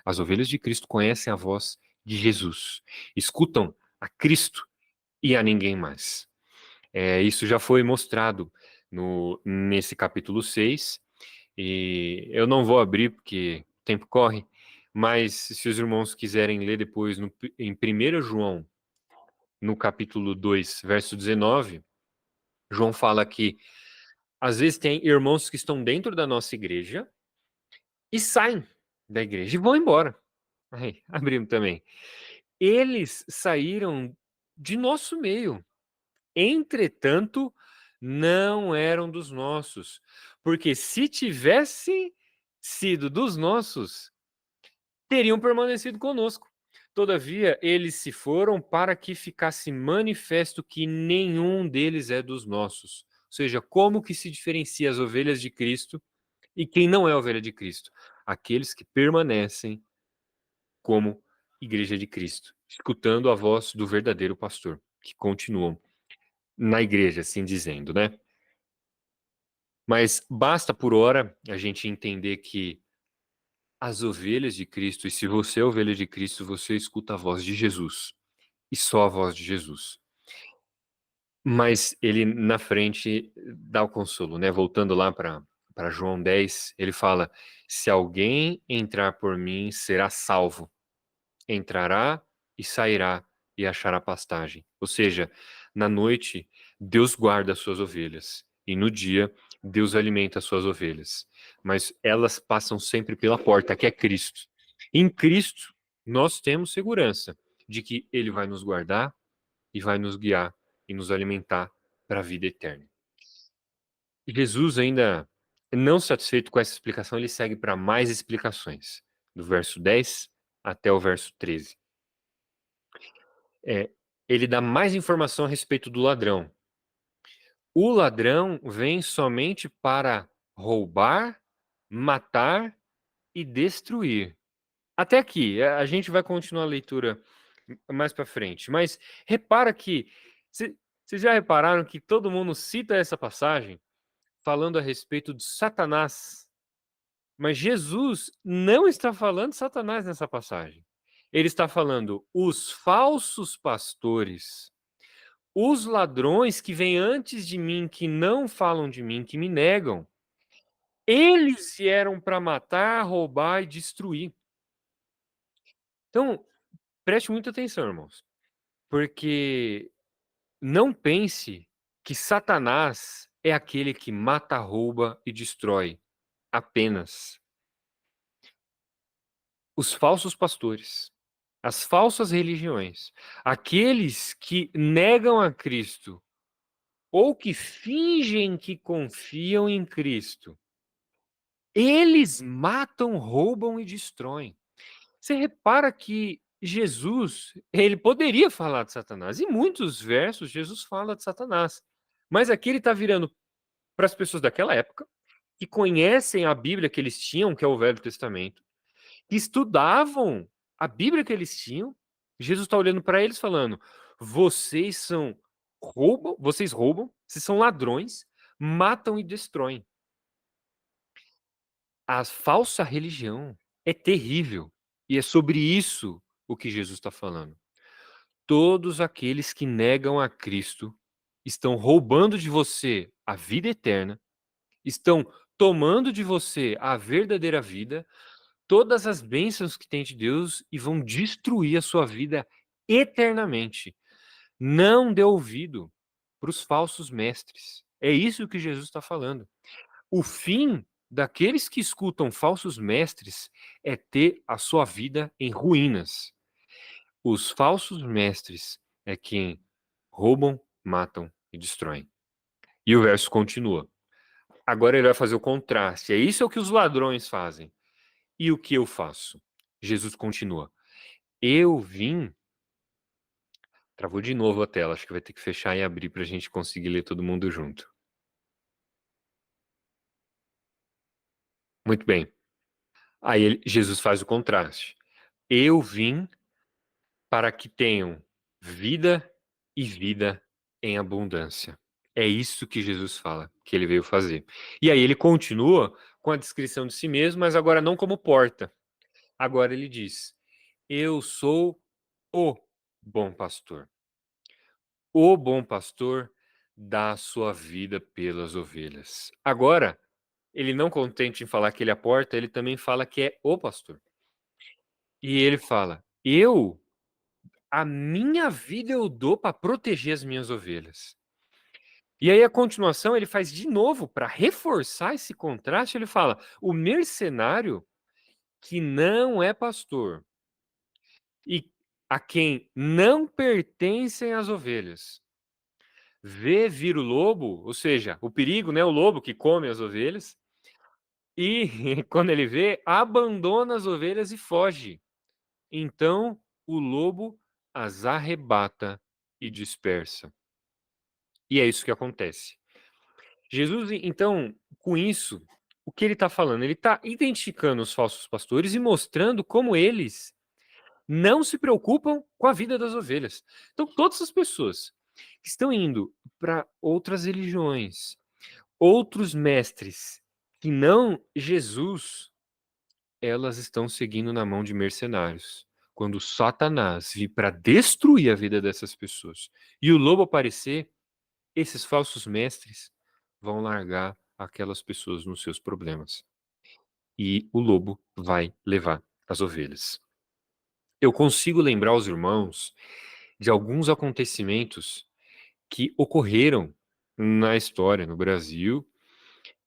As ovelhas de Cristo conhecem a voz de Jesus, escutam a Cristo e a ninguém mais. Isso já foi mostrado nesse capítulo 6, e eu não vou abrir porque o tempo corre, mas se os irmãos quiserem ler depois em 1 João, no capítulo 2, verso 19, João fala que às vezes tem irmãos que estão dentro da nossa igreja e saem da igreja e vão embora. Aí, abrimos também. Eles saíram de nosso meio. Entretanto, não eram dos nossos. Porque se tivessem sido dos nossos, teriam permanecido conosco. Todavia, eles se foram para que ficasse manifesto que nenhum deles é dos nossos. Ou seja, como que se diferencia as ovelhas de Cristo e quem não é ovelha de Cristo? Aqueles que permanecem como igreja de Cristo, escutando a voz do verdadeiro pastor, que continuam na igreja, assim dizendo, né? Mas basta por hora a gente entender que as ovelhas de Cristo, e se você é ovelha de Cristo, você escuta a voz de Jesus, e só a voz de Jesus. Mas ele na frente dá o consolo, né? Voltando lá para João 10, ele fala: Se alguém entrar por mim, será salvo. Entrará e sairá e achará pastagem. Ou seja, na noite, Deus guarda as suas ovelhas, e no dia, Deus alimenta as suas ovelhas. Mas elas passam sempre pela porta, que é Cristo. Em Cristo, nós temos segurança de que Ele vai nos guardar e vai nos guiar e nos alimentar para a vida eterna. Jesus, ainda não satisfeito com essa explicação, ele segue para mais explicações, do verso 10 até o verso 13. Ele dá mais informação a respeito do ladrão. O ladrão vem somente para roubar, matar e destruir. Até aqui, a gente vai continuar a leitura mais para frente, mas repara que vocês já repararam que todo mundo cita essa passagem falando a respeito de Satanás, mas Jesus não está falando de Satanás nessa passagem. Ele está falando os falsos pastores, os ladrões que vêm antes de mim, que não falam de mim, que me negam. Eles vieram para matar, roubar e destruir. Então, preste muita atenção, irmãos, porque não pense que Satanás é aquele que mata, rouba e destrói apenas. Os falsos pastores, as falsas religiões, aqueles que negam a Cristo ou que fingem que confiam em Cristo, eles matam, roubam e destroem. Você repara que Jesus, ele poderia falar de Satanás. Em muitos versos, Jesus fala de Satanás. Mas aqui ele está virando para as pessoas daquela época, que conhecem a Bíblia que eles tinham, que é o Velho Testamento, que estudavam a Bíblia que eles tinham. Jesus está olhando para eles falando: vocês roubam, vocês são ladrões, matam e destroem. A falsa religião é terrível. E é sobre isso o que Jesus está falando. todos aqueles que negam a Cristo estão roubando de você a vida eterna, estão tomando de você a verdadeira vida, todas as bênçãos que tem de Deus e vão destruir a sua vida eternamente. Não dê ouvido para os falsos mestres. É isso que Jesus está falando. O fim daqueles que escutam falsos mestres é ter a sua vida em ruínas. Os falsos mestres é quem roubam, matam e destroem. E o verso continua. Agora ele vai fazer o contraste. É isso que os ladrões fazem. E o que eu faço? Jesus continua. Eu vim. Travou de novo a tela. Acho que vai ter que fechar e abrir para a gente conseguir ler todo mundo junto. Muito bem. Aí Jesus faz o contraste. Eu vim para que tenham vida e vida em abundância. É isso que Jesus fala, que ele veio fazer. E aí ele continua com a descrição de si mesmo, mas agora não como porta. Agora ele diz: eu sou o bom pastor. O bom pastor dá a sua vida pelas ovelhas. Agora, ele não contente em falar que ele é a porta, ele também fala que é o pastor. E ele fala: a minha vida eu dou para proteger as minhas ovelhas. E aí a continuação ele faz de novo para reforçar esse contraste, ele fala: o mercenário que não é pastor e a quem não pertencem as ovelhas, vê vir o lobo, ou seja, o perigo, né, o lobo que come as ovelhas, e quando ele vê, abandona as ovelhas e foge. Então o lobo as arrebata e dispersa. E é isso que acontece. Jesus, então, com isso, o que ele está falando? Ele está identificando os falsos pastores e mostrando como eles não se preocupam com a vida das ovelhas. Então, todas as pessoas que estão indo para outras religiões, outros mestres, que não Jesus, elas estão seguindo na mão de mercenários. Quando Satanás vir para destruir a vida dessas pessoas e o lobo aparecer, esses falsos mestres vão largar aquelas pessoas nos seus problemas. E o lobo vai levar as ovelhas. Eu consigo lembrar os irmãos de alguns acontecimentos que ocorreram na história, no Brasil,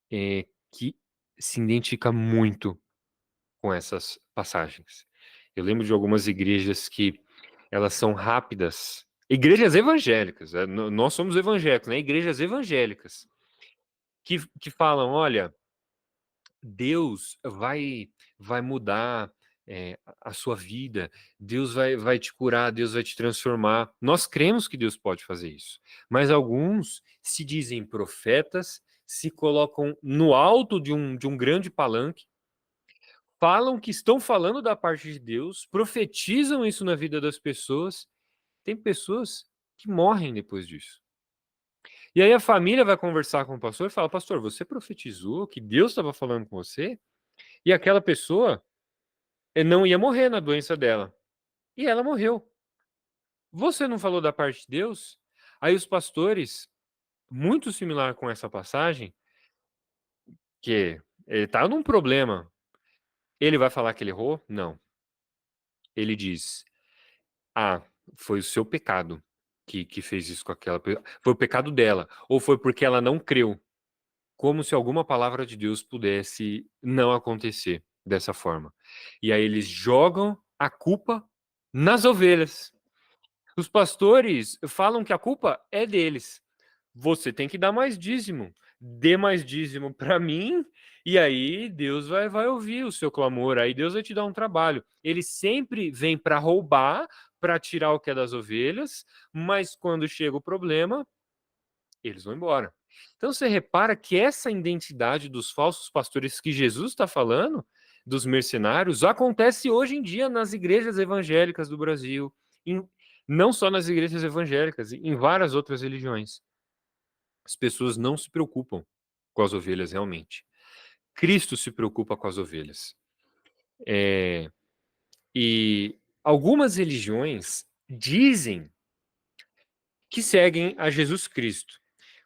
que se identifica muito com essas passagens. Eu lembro de algumas igrejas que elas são rápidas. Igrejas evangélicas, nós somos evangélicos, né? Igrejas evangélicas que falam, olha, Deus vai mudar a sua vida, Deus vai te curar, Deus vai te transformar. Nós cremos que Deus pode fazer isso, mas alguns se dizem profetas, se colocam no alto de um grande palanque, falam que estão falando da parte de Deus, profetizam isso na vida das pessoas. Tem pessoas que morrem depois disso. E aí a família vai conversar com o pastor e fala: pastor, você profetizou que Deus estava falando com você? E aquela pessoa não ia morrer na doença dela. E ela morreu. Você não falou da parte de Deus? Aí os pastores, muito similar com essa passagem, que ele está num problema, ele vai falar que ele errou? Não. Ele diz: ah, foi o seu pecado que fez isso com aquela pessoa. Foi o pecado dela. Ou foi porque ela não creu. Como se alguma palavra de Deus pudesse não acontecer dessa forma. E aí eles jogam a culpa nas ovelhas. Os pastores falam que a culpa é deles. Você tem que dar mais dízimo. Dê mais dízimo para mim, e aí Deus vai ouvir o seu clamor, aí Deus vai te dar um trabalho. Ele sempre vem para roubar, para tirar o que é das ovelhas, mas quando chega o problema, eles vão embora. Então você repara que essa identidade dos falsos pastores que Jesus está falando, dos mercenários, acontece hoje em dia nas igrejas evangélicas do Brasil, não só nas igrejas evangélicas, em várias outras religiões. As pessoas não se preocupam com as ovelhas realmente. Cristo se preocupa com as ovelhas. E algumas religiões dizem que seguem a Jesus Cristo.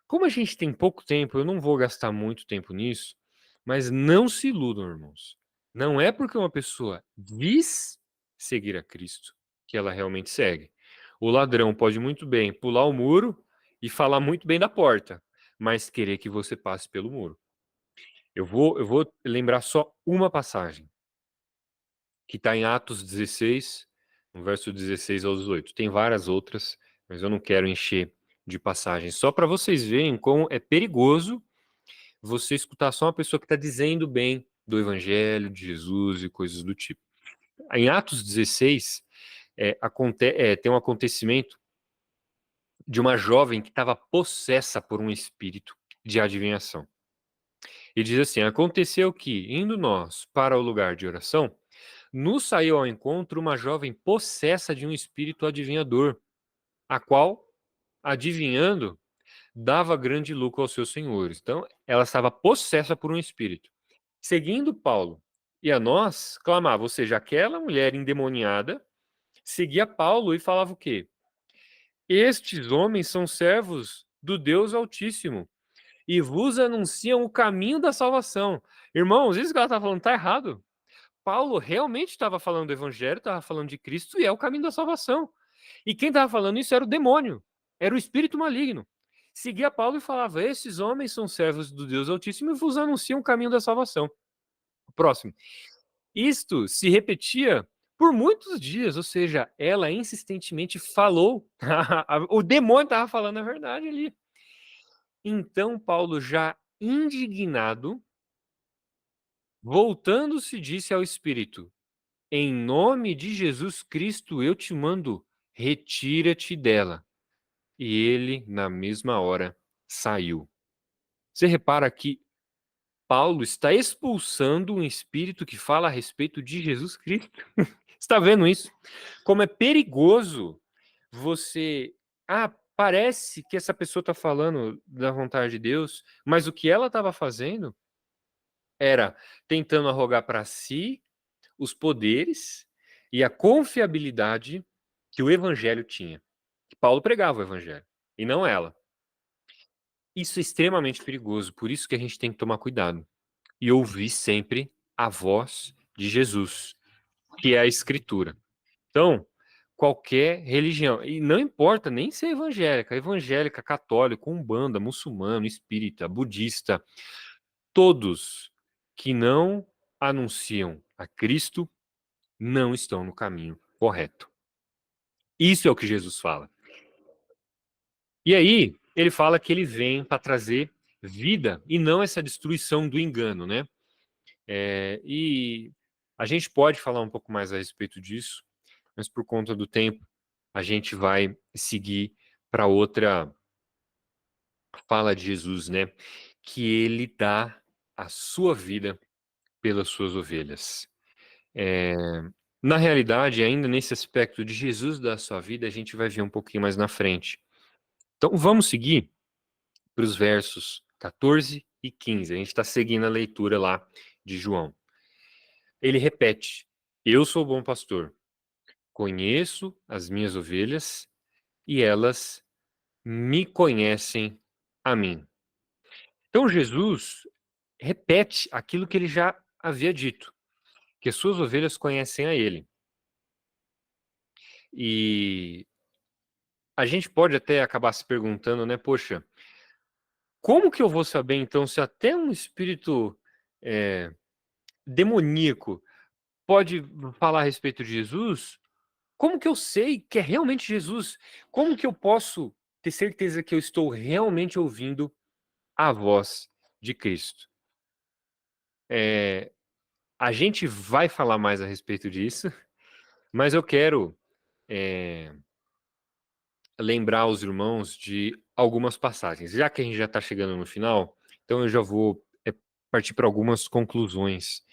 Como a gente tem pouco tempo, eu não vou gastar muito tempo nisso, mas não se iludam, irmãos. Não é porque uma pessoa diz seguir a Cristo que ela realmente segue. O ladrão pode muito bem pular o muro e falar muito bem da porta, mas querer que você passe pelo muro. Eu vou lembrar só uma passagem, que está em Atos 16, no verso 16 ao 18. Tem várias outras, mas eu não quero encher de passagens. Só para vocês verem como é perigoso você escutar só uma pessoa que está dizendo bem do Evangelho, de Jesus e coisas do tipo. Em Atos 16, tem um acontecimento de uma jovem que estava possessa por um espírito de adivinhação. E diz assim: aconteceu que, indo nós para o lugar de oração, nos saiu ao encontro uma jovem possessa de um espírito adivinhador, a qual, adivinhando, dava grande lucro aos seus senhores. Então, ela estava possessa por um espírito. Seguindo Paulo e a nós, clamava, ou seja, aquela mulher endemoniada seguia Paulo e falava o quê? Estes homens são servos do Deus Altíssimo e vos anunciam o caminho da salvação. Irmãos, isso que ela está falando está errado. Paulo realmente estava falando do evangelho, estava falando de Cristo e é o caminho da salvação. E quem estava falando isso era o demônio, era o espírito maligno. Seguia Paulo e falava: esses homens são servos do Deus Altíssimo e vos anunciam o caminho da salvação. Próximo. Isto se repetia por muitos dias, ou seja, ela insistentemente falou. O demônio estava falando a verdade ali. Então Paulo, já indignado, voltando-se, disse ao espírito: em nome de Jesus Cristo eu te mando, retira-te dela. E ele, na mesma hora, saiu. Você repara que Paulo está expulsando um espírito que fala a respeito de Jesus Cristo. Está vendo isso? Como é perigoso você. Parece que essa pessoa está falando da vontade de Deus, mas o que ela estava fazendo era tentando arrogar para si os poderes e a confiabilidade que o evangelho tinha. Que Paulo pregava o evangelho, e não ela. Isso é extremamente perigoso, por isso que a gente tem que tomar cuidado e ouvir sempre a voz de Jesus, que é a Escritura. Então, qualquer religião, e não importa nem ser evangélica, católica, umbanda, muçulmano, espírita, budista, todos que não anunciam a Cristo não estão no caminho correto. Isso é o que Jesus fala. E aí, ele fala que ele vem para trazer vida e não essa destruição do engano, né? E a gente pode falar um pouco mais a respeito disso, mas por conta do tempo, a gente vai seguir para outra fala de Jesus, né? Que ele dá a sua vida pelas suas ovelhas. Na realidade, ainda nesse aspecto de Jesus dar a sua vida, a gente vai ver um pouquinho mais na frente. Então, vamos seguir para os versos 14 e 15. A gente está seguindo a leitura lá de João. Ele repete: eu sou o bom pastor, conheço as minhas ovelhas e elas me conhecem a mim. Então, Jesus repete aquilo que ele já havia dito, que as suas ovelhas conhecem a ele. E a gente pode até acabar se perguntando, né? Poxa, como que eu vou saber, então, se até um espírito demoníaco pode falar a respeito de Jesus? Como que eu sei que é realmente Jesus? Como que eu posso ter certeza que eu estou realmente ouvindo a voz de Cristo? A gente vai falar mais a respeito disso, mas eu quero lembrar os irmãos de algumas passagens. Já que a gente já está chegando no final, então eu já vou partir para algumas conclusões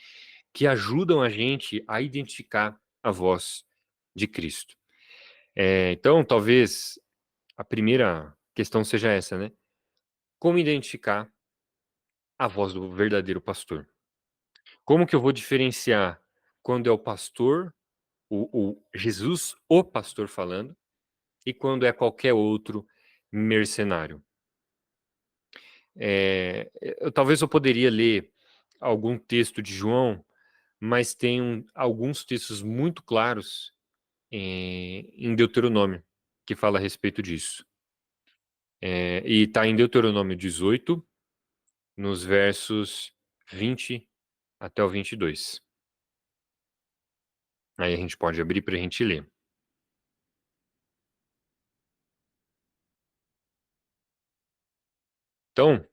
que ajudam a gente a identificar a voz de Cristo. Então, talvez a primeira questão seja essa, né? Como identificar a voz do verdadeiro pastor? Como que eu vou diferenciar quando é o pastor, o Jesus, o pastor falando, e quando é qualquer outro mercenário. Talvez eu poderia ler algum texto de João, mas tem alguns textos muito claros em Deuteronômio que fala a respeito disso. E está em Deuteronômio 18, nos versos 20 até o 22. Aí a gente pode abrir para a gente ler. Então,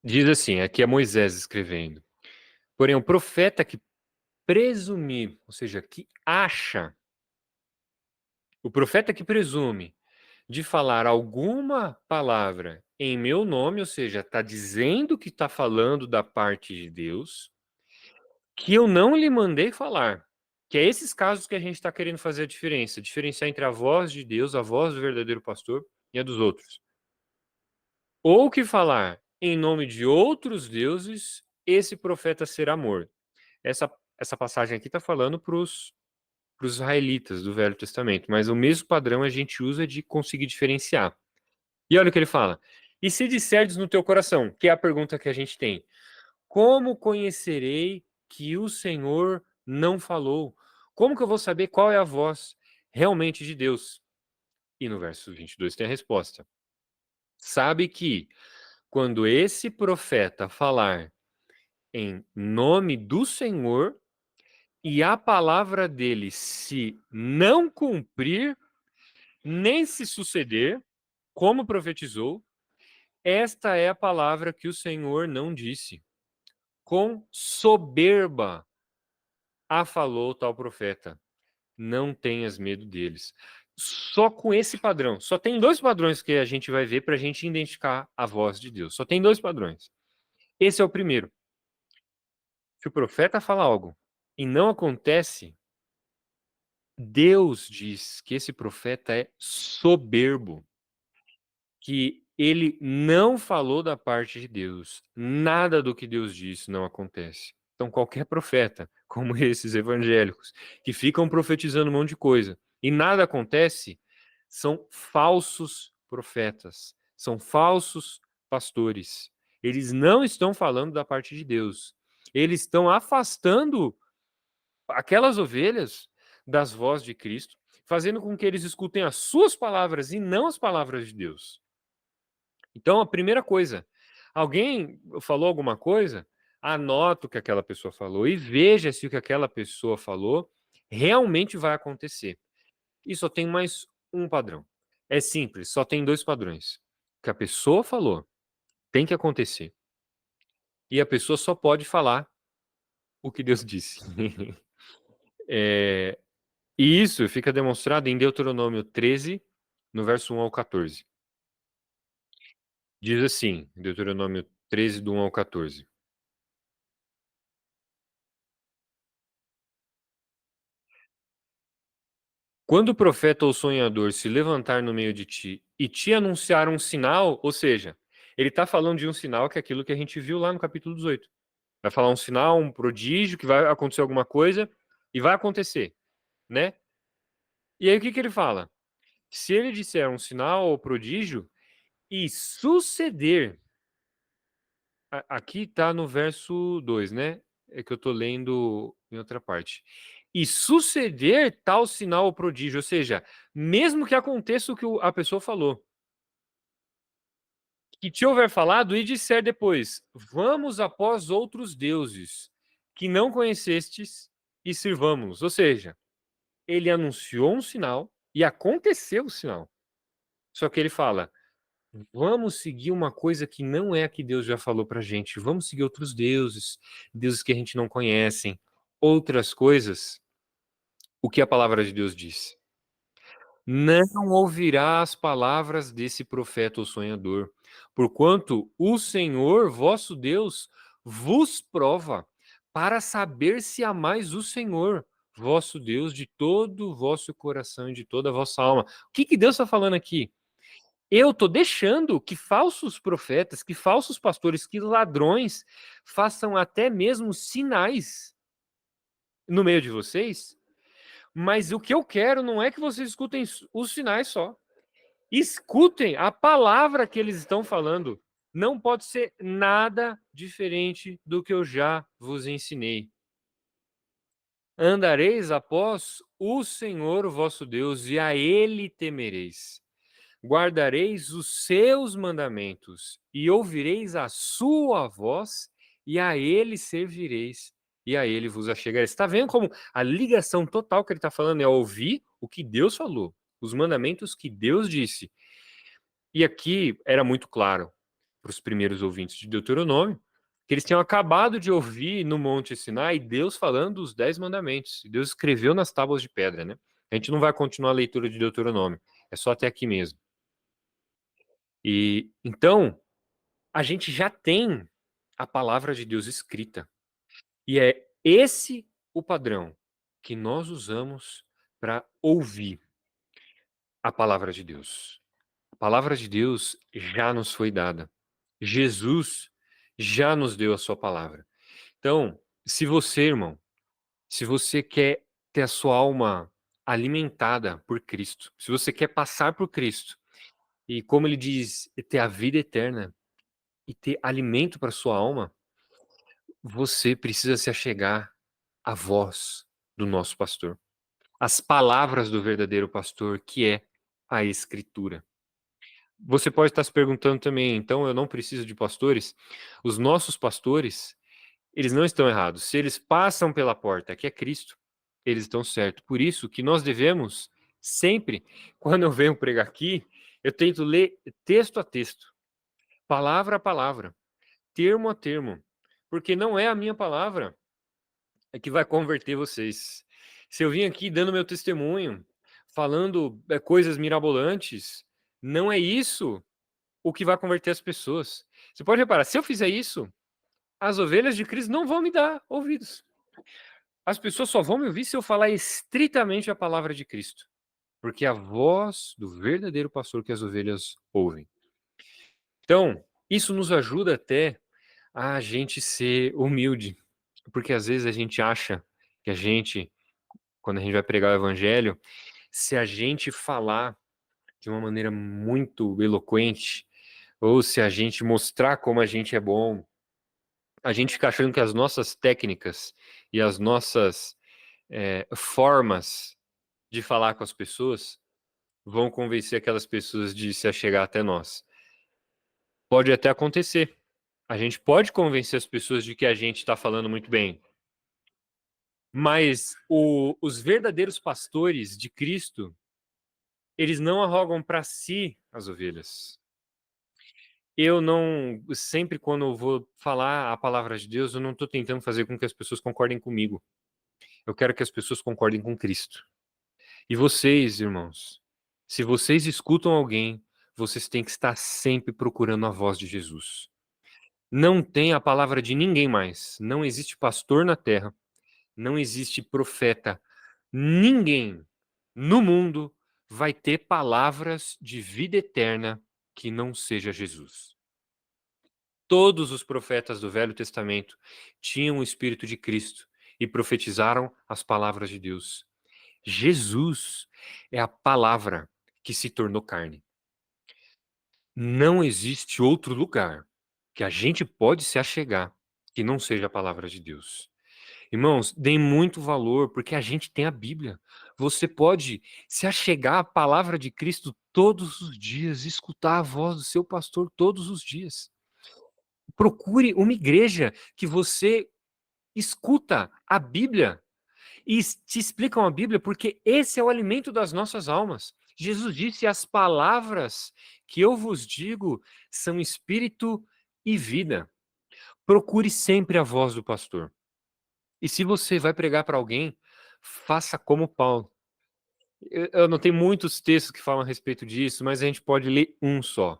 diz assim, aqui é Moisés escrevendo. Porém, o profeta que presumir, ou seja, que acha, o profeta que presume de falar alguma palavra em meu nome, ou seja, está dizendo que está falando da parte de Deus, que eu não lhe mandei falar. Que é esses casos que a gente está querendo fazer a diferença, diferenciar entre a voz de Deus, a voz do verdadeiro pastor e a dos outros. Ou que falar em nome de outros deuses, esse profeta será morto. Essa passagem aqui está falando para os israelitas do Velho Testamento, mas o mesmo padrão a gente usa de conseguir diferenciar. E olha o que ele fala. E se disserdes no teu coração, que é a pergunta que a gente tem, como conhecerei que o Senhor não falou? Como que eu vou saber qual é a voz realmente de Deus? E no verso 22 tem a resposta. Sabe que quando esse profeta falar em nome do Senhor e a palavra dele se não cumprir, nem se suceder, como profetizou, esta é a palavra que o Senhor não disse. Com soberba a falou tal profeta. Não tenhas medo deles. Só com esse padrão. Só tem dois padrões que a gente vai ver para a gente identificar a voz de Deus. Só tem dois padrões. Esse é o primeiro. Se o profeta fala algo e não acontece, Deus diz que esse profeta é soberbo, que ele não falou da parte de Deus. Nada do que Deus disse não acontece. Então, qualquer profeta, como esses evangélicos, que ficam profetizando um monte de coisa e nada acontece, são falsos profetas, são falsos pastores. Eles não estão falando da parte de Deus. Eles estão afastando aquelas ovelhas das vozes de Cristo, fazendo com que eles escutem as suas palavras e não as palavras de Deus. Então, a primeira coisa, alguém falou alguma coisa, anota o que aquela pessoa falou e veja se o que aquela pessoa falou realmente vai acontecer. E só tem mais um padrão. É simples, só tem dois padrões. O que a pessoa falou tem que acontecer. E a pessoa só pode falar o que Deus disse. E isso fica demonstrado em Deuteronômio 13, no verso 1 ao 14. Diz assim, Deuteronômio 13, do 1 ao 14. Quando o profeta ou sonhador se levantar no meio de ti e te anunciar um sinal, ou seja, ele está falando de um sinal que é aquilo que a gente viu lá no capítulo 18. Vai falar um sinal, um prodígio, que vai acontecer alguma coisa e vai acontecer, né? E aí o que ele fala? Se ele disser um sinal ou prodígio e suceder, aqui está no verso 2, né? É que eu estou lendo em outra parte. E suceder tal sinal ou prodígio, ou seja, mesmo que aconteça o que a pessoa falou, que te houver falado e disser depois, vamos após outros deuses que não conhecestes e sirvamos. Ou seja, ele anunciou um sinal e aconteceu o sinal. Só que ele fala, vamos seguir uma coisa que não é a que Deus já falou pra gente. Vamos seguir outros deuses, deuses que a gente não conhece, outras coisas. O que a palavra de Deus diz? Não ouvirá as palavras desse profeta ou sonhador, porquanto o Senhor, vosso Deus, vos prova, para saber se amais o Senhor, vosso Deus, de todo o vosso coração e de toda a vossa alma. O que Deus está falando aqui? Eu estou deixando que falsos profetas, que falsos pastores, que ladrões façam até mesmo sinais no meio de vocês, Mas o que eu quero não é que vocês escutem os sinais só. Escutem a palavra que eles estão falando. Não pode ser nada diferente do que eu já vos ensinei. Andareis após o Senhor, o vosso Deus, e a Ele temereis. Guardareis os seus mandamentos, e ouvireis a sua voz, e a Ele servireis, e a Ele vos achegareis. Está vendo como a ligação total que ele está falando é ouvir o que Deus falou, os mandamentos que Deus disse. E aqui era muito claro para os primeiros ouvintes de Deuteronômio, que eles tinham acabado de ouvir no Monte Sinai Deus falando dos 10 mandamentos. Deus escreveu nas tábuas de pedra, né? A gente não vai continuar a leitura de Deuteronômio, é só até aqui mesmo. E então, a gente já tem a palavra de Deus escrita. E é esse o padrão que nós usamos para ouvir a palavra de Deus. A palavra de Deus já nos foi dada. Jesus já nos deu a sua palavra. Então, se você, irmão, se você quer ter a sua alma alimentada por Cristo, se você quer passar por Cristo, e como ele diz, ter a vida eterna e ter alimento para sua alma, você precisa se achegar à voz do nosso pastor, às palavras do verdadeiro pastor, que é a Escritura. Você pode estar se perguntando também, então eu não preciso de pastores? Os nossos pastores, eles não estão errados. Se eles passam pela porta, que é Cristo, eles estão certos. Por isso que nós devemos sempre, quando eu venho pregar aqui, eu tento ler texto a texto, palavra a palavra, termo a termo, porque não é a minha palavra que vai converter vocês. Se eu vim aqui dando meu testemunho, falando coisas mirabolantes, não é isso o que vai converter as pessoas. Você pode reparar, se eu fizer isso, as ovelhas de Cristo não vão me dar ouvidos. As pessoas só vão me ouvir se eu falar estritamente a palavra de Cristo, porque é a voz do verdadeiro pastor que as ovelhas ouvem. Então, isso nos ajuda até a gente ser humilde, porque às vezes a gente acha que a gente, quando a gente vai pregar o evangelho, se a gente falar de uma maneira muito eloquente, ou se a gente mostrar como a gente é bom, a gente fica achando que as nossas técnicas e as nossas formas de falar com as pessoas vão convencer aquelas pessoas de se achegar até nós. Pode até acontecer. A gente pode convencer as pessoas de que a gente está falando muito bem. Mas os verdadeiros pastores de Cristo, eles não arrogam para si as ovelhas. Eu não, sempre quando eu vou falar a palavra de Deus, eu não estou tentando fazer com que as pessoas concordem comigo. Eu quero que as pessoas concordem com Cristo. E vocês, irmãos, se vocês escutam alguém, vocês têm que estar sempre procurando a voz de Jesus. Não tem a palavra de ninguém mais. Não existe pastor na terra. Não existe profeta. Ninguém no mundo vai ter palavras de vida eterna que não seja Jesus. Todos os profetas do Velho Testamento tinham o Espírito de Cristo e profetizaram as palavras de Deus. Jesus é a palavra que se tornou carne. Não existe outro lugar que a gente pode se achegar que não seja a palavra de Deus. Irmãos, deem muito valor, porque a gente tem a Bíblia. Você pode se achegar à palavra de Cristo todos os dias, escutar a voz do seu pastor todos os dias. Procure uma igreja que você escuta a Bíblia e te explicam a Bíblia, porque esse é o alimento das nossas almas. Jesus disse: as palavras que eu vos digo são espírito e vida. Procure sempre a voz do pastor. E se você vai pregar para alguém, faça como Paulo. Eu não tenho muitos textos que falam a respeito disso, mas a gente pode ler um só.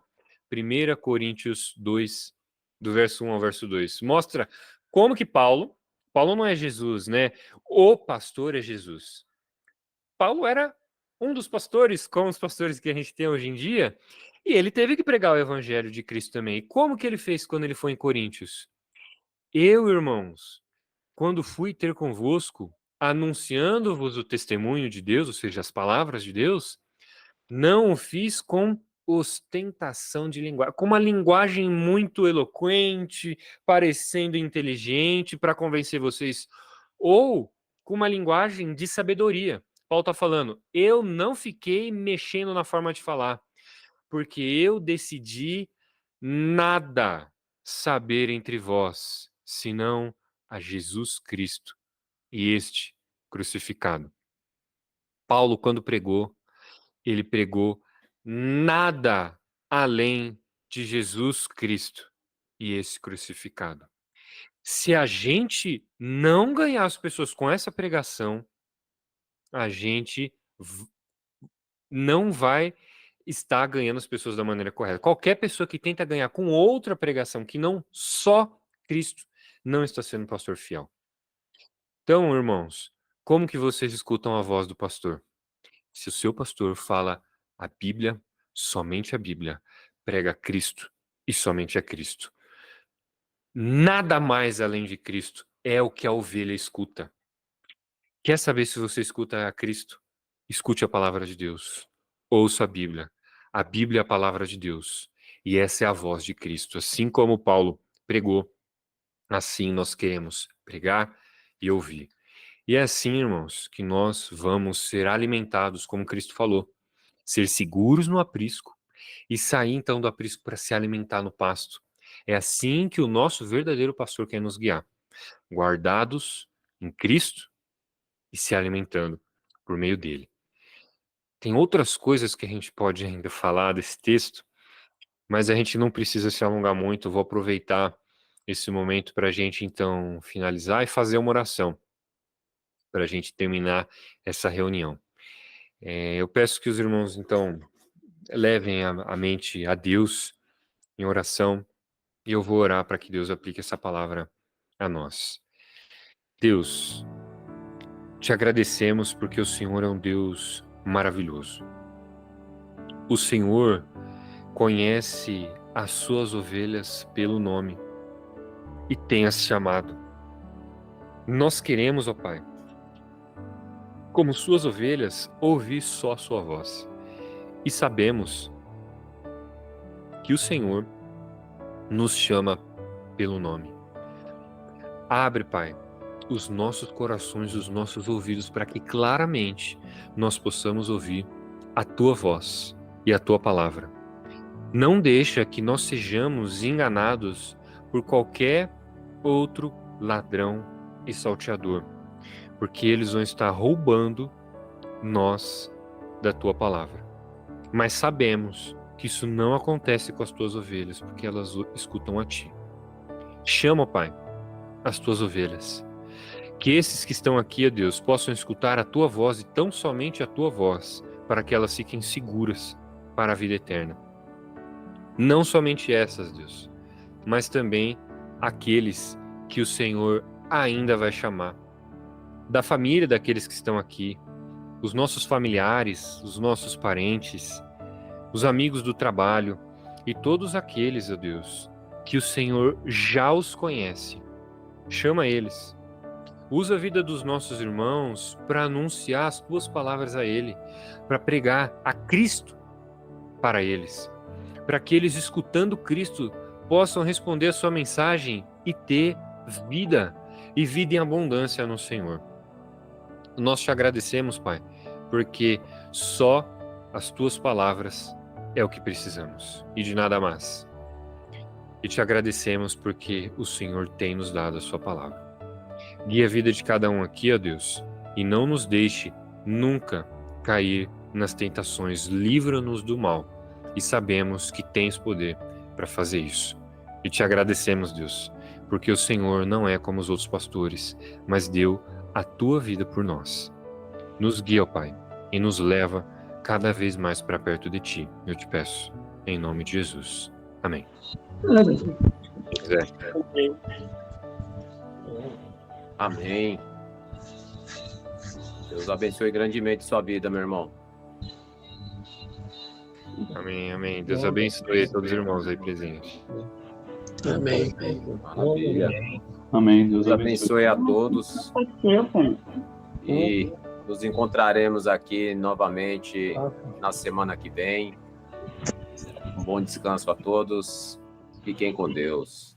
1 Coríntios 2, do verso 1 ao verso 2. Mostra como que Paulo não é Jesus, né? O pastor é Jesus. Paulo era um dos pastores, como os pastores que a gente tem hoje em dia, e ele teve que pregar o evangelho de Cristo também. E como que ele fez quando ele foi em Coríntios? Eu, irmãos, quando fui ter convosco, anunciando-vos o testemunho de Deus, ou seja, as palavras de Deus, não o fiz com ostentação de linguagem, com uma linguagem muito eloquente, parecendo inteligente para convencer vocês, ou com uma linguagem de sabedoria. Paulo está falando, eu não fiquei mexendo na forma de falar, porque eu decidi nada saber entre vós, senão a Jesus Cristo e este crucificado. Paulo, quando pregou, ele pregou nada além de Jesus Cristo e esse crucificado. Se a gente não ganhar as pessoas com essa pregação, a gente não vai estar ganhando as pessoas da maneira correta. Qualquer pessoa que tenta ganhar com outra pregação que não só Cristo, não está sendo pastor fiel. Então, irmãos, como que vocês escutam a voz do pastor? Se o seu pastor fala a Bíblia, somente a Bíblia, prega Cristo e somente a Cristo. Nada mais além de Cristo é o que a ovelha escuta. Quer saber se você escuta a Cristo? Escute a palavra de Deus. Ouça a Bíblia. A Bíblia é a palavra de Deus. E essa é a voz de Cristo. Assim como Paulo pregou, assim nós queremos pregar e ouvir. E é assim, irmãos, que nós vamos ser alimentados, como Cristo falou, ser seguros no aprisco e sair então do aprisco para se alimentar no pasto. É assim que o nosso verdadeiro pastor quer nos guiar, guardados em Cristo e se alimentando por meio dele. Tem outras coisas que a gente pode ainda falar desse texto, mas a gente não precisa se alongar muito. Eu vou aproveitar esse momento para a gente então finalizar e fazer uma oração, para a gente terminar essa reunião. Eu peço que os irmãos, então, levem a mente a Deus em oração e eu vou orar para que Deus aplique essa palavra a nós. Deus, te agradecemos porque o Senhor é um Deus maravilhoso. O Senhor conhece as suas ovelhas pelo nome e tem as chamado. Nós queremos, ó Pai, como suas ovelhas, ouvir só a sua voz. E sabemos que o Senhor nos chama pelo nome. Abre, Pai, os nossos corações, os nossos ouvidos, para que claramente nós possamos ouvir a Tua voz e a Tua palavra. Não deixa que nós sejamos enganados por qualquer outro ladrão e salteador, porque eles vão estar roubando nós da Tua palavra. Mas sabemos que isso não acontece com as Tuas ovelhas, porque elas escutam a Ti. Chama, Pai, as Tuas ovelhas. Que esses que estão aqui, ó Deus, possam escutar a Tua voz e tão somente a Tua voz, para que elas fiquem seguras para a vida eterna. Não somente essas, Deus, mas também aqueles que o Senhor ainda vai chamar. Da família daqueles que estão aqui, os nossos familiares, os nossos parentes, os amigos do trabalho e todos aqueles, ó Deus, que o Senhor já os conhece. Chama eles. Usa a vida dos nossos irmãos para anunciar as Tuas palavras a Ele, para pregar a Cristo para eles, para que eles, escutando Cristo, possam responder a Sua mensagem e ter vida, e vida em abundância no Senhor. Nós te agradecemos, Pai, porque só as Tuas palavras é o que precisamos, e de nada mais. E te agradecemos porque o Senhor tem nos dado a Sua palavra. Guia a vida de cada um aqui, ó Deus, e não nos deixe nunca cair nas tentações. Livra-nos do mal, e sabemos que tens poder para fazer isso. E te agradecemos, Deus, porque o Senhor não é como os outros pastores, mas deu a Tua vida por nós. Nos guia, ó Pai, e nos leva cada vez mais para perto de Ti. Eu te peço, em nome de Jesus. Amém. Amém. Deus abençoe grandemente sua vida, meu irmão. Amém, amém. Deus abençoe todos os irmãos aí presentes. Amém. Maravilha. Amém. Deus abençoe a todos. E nos encontraremos aqui novamente na semana que vem. Um bom descanso a todos. Fiquem com Deus.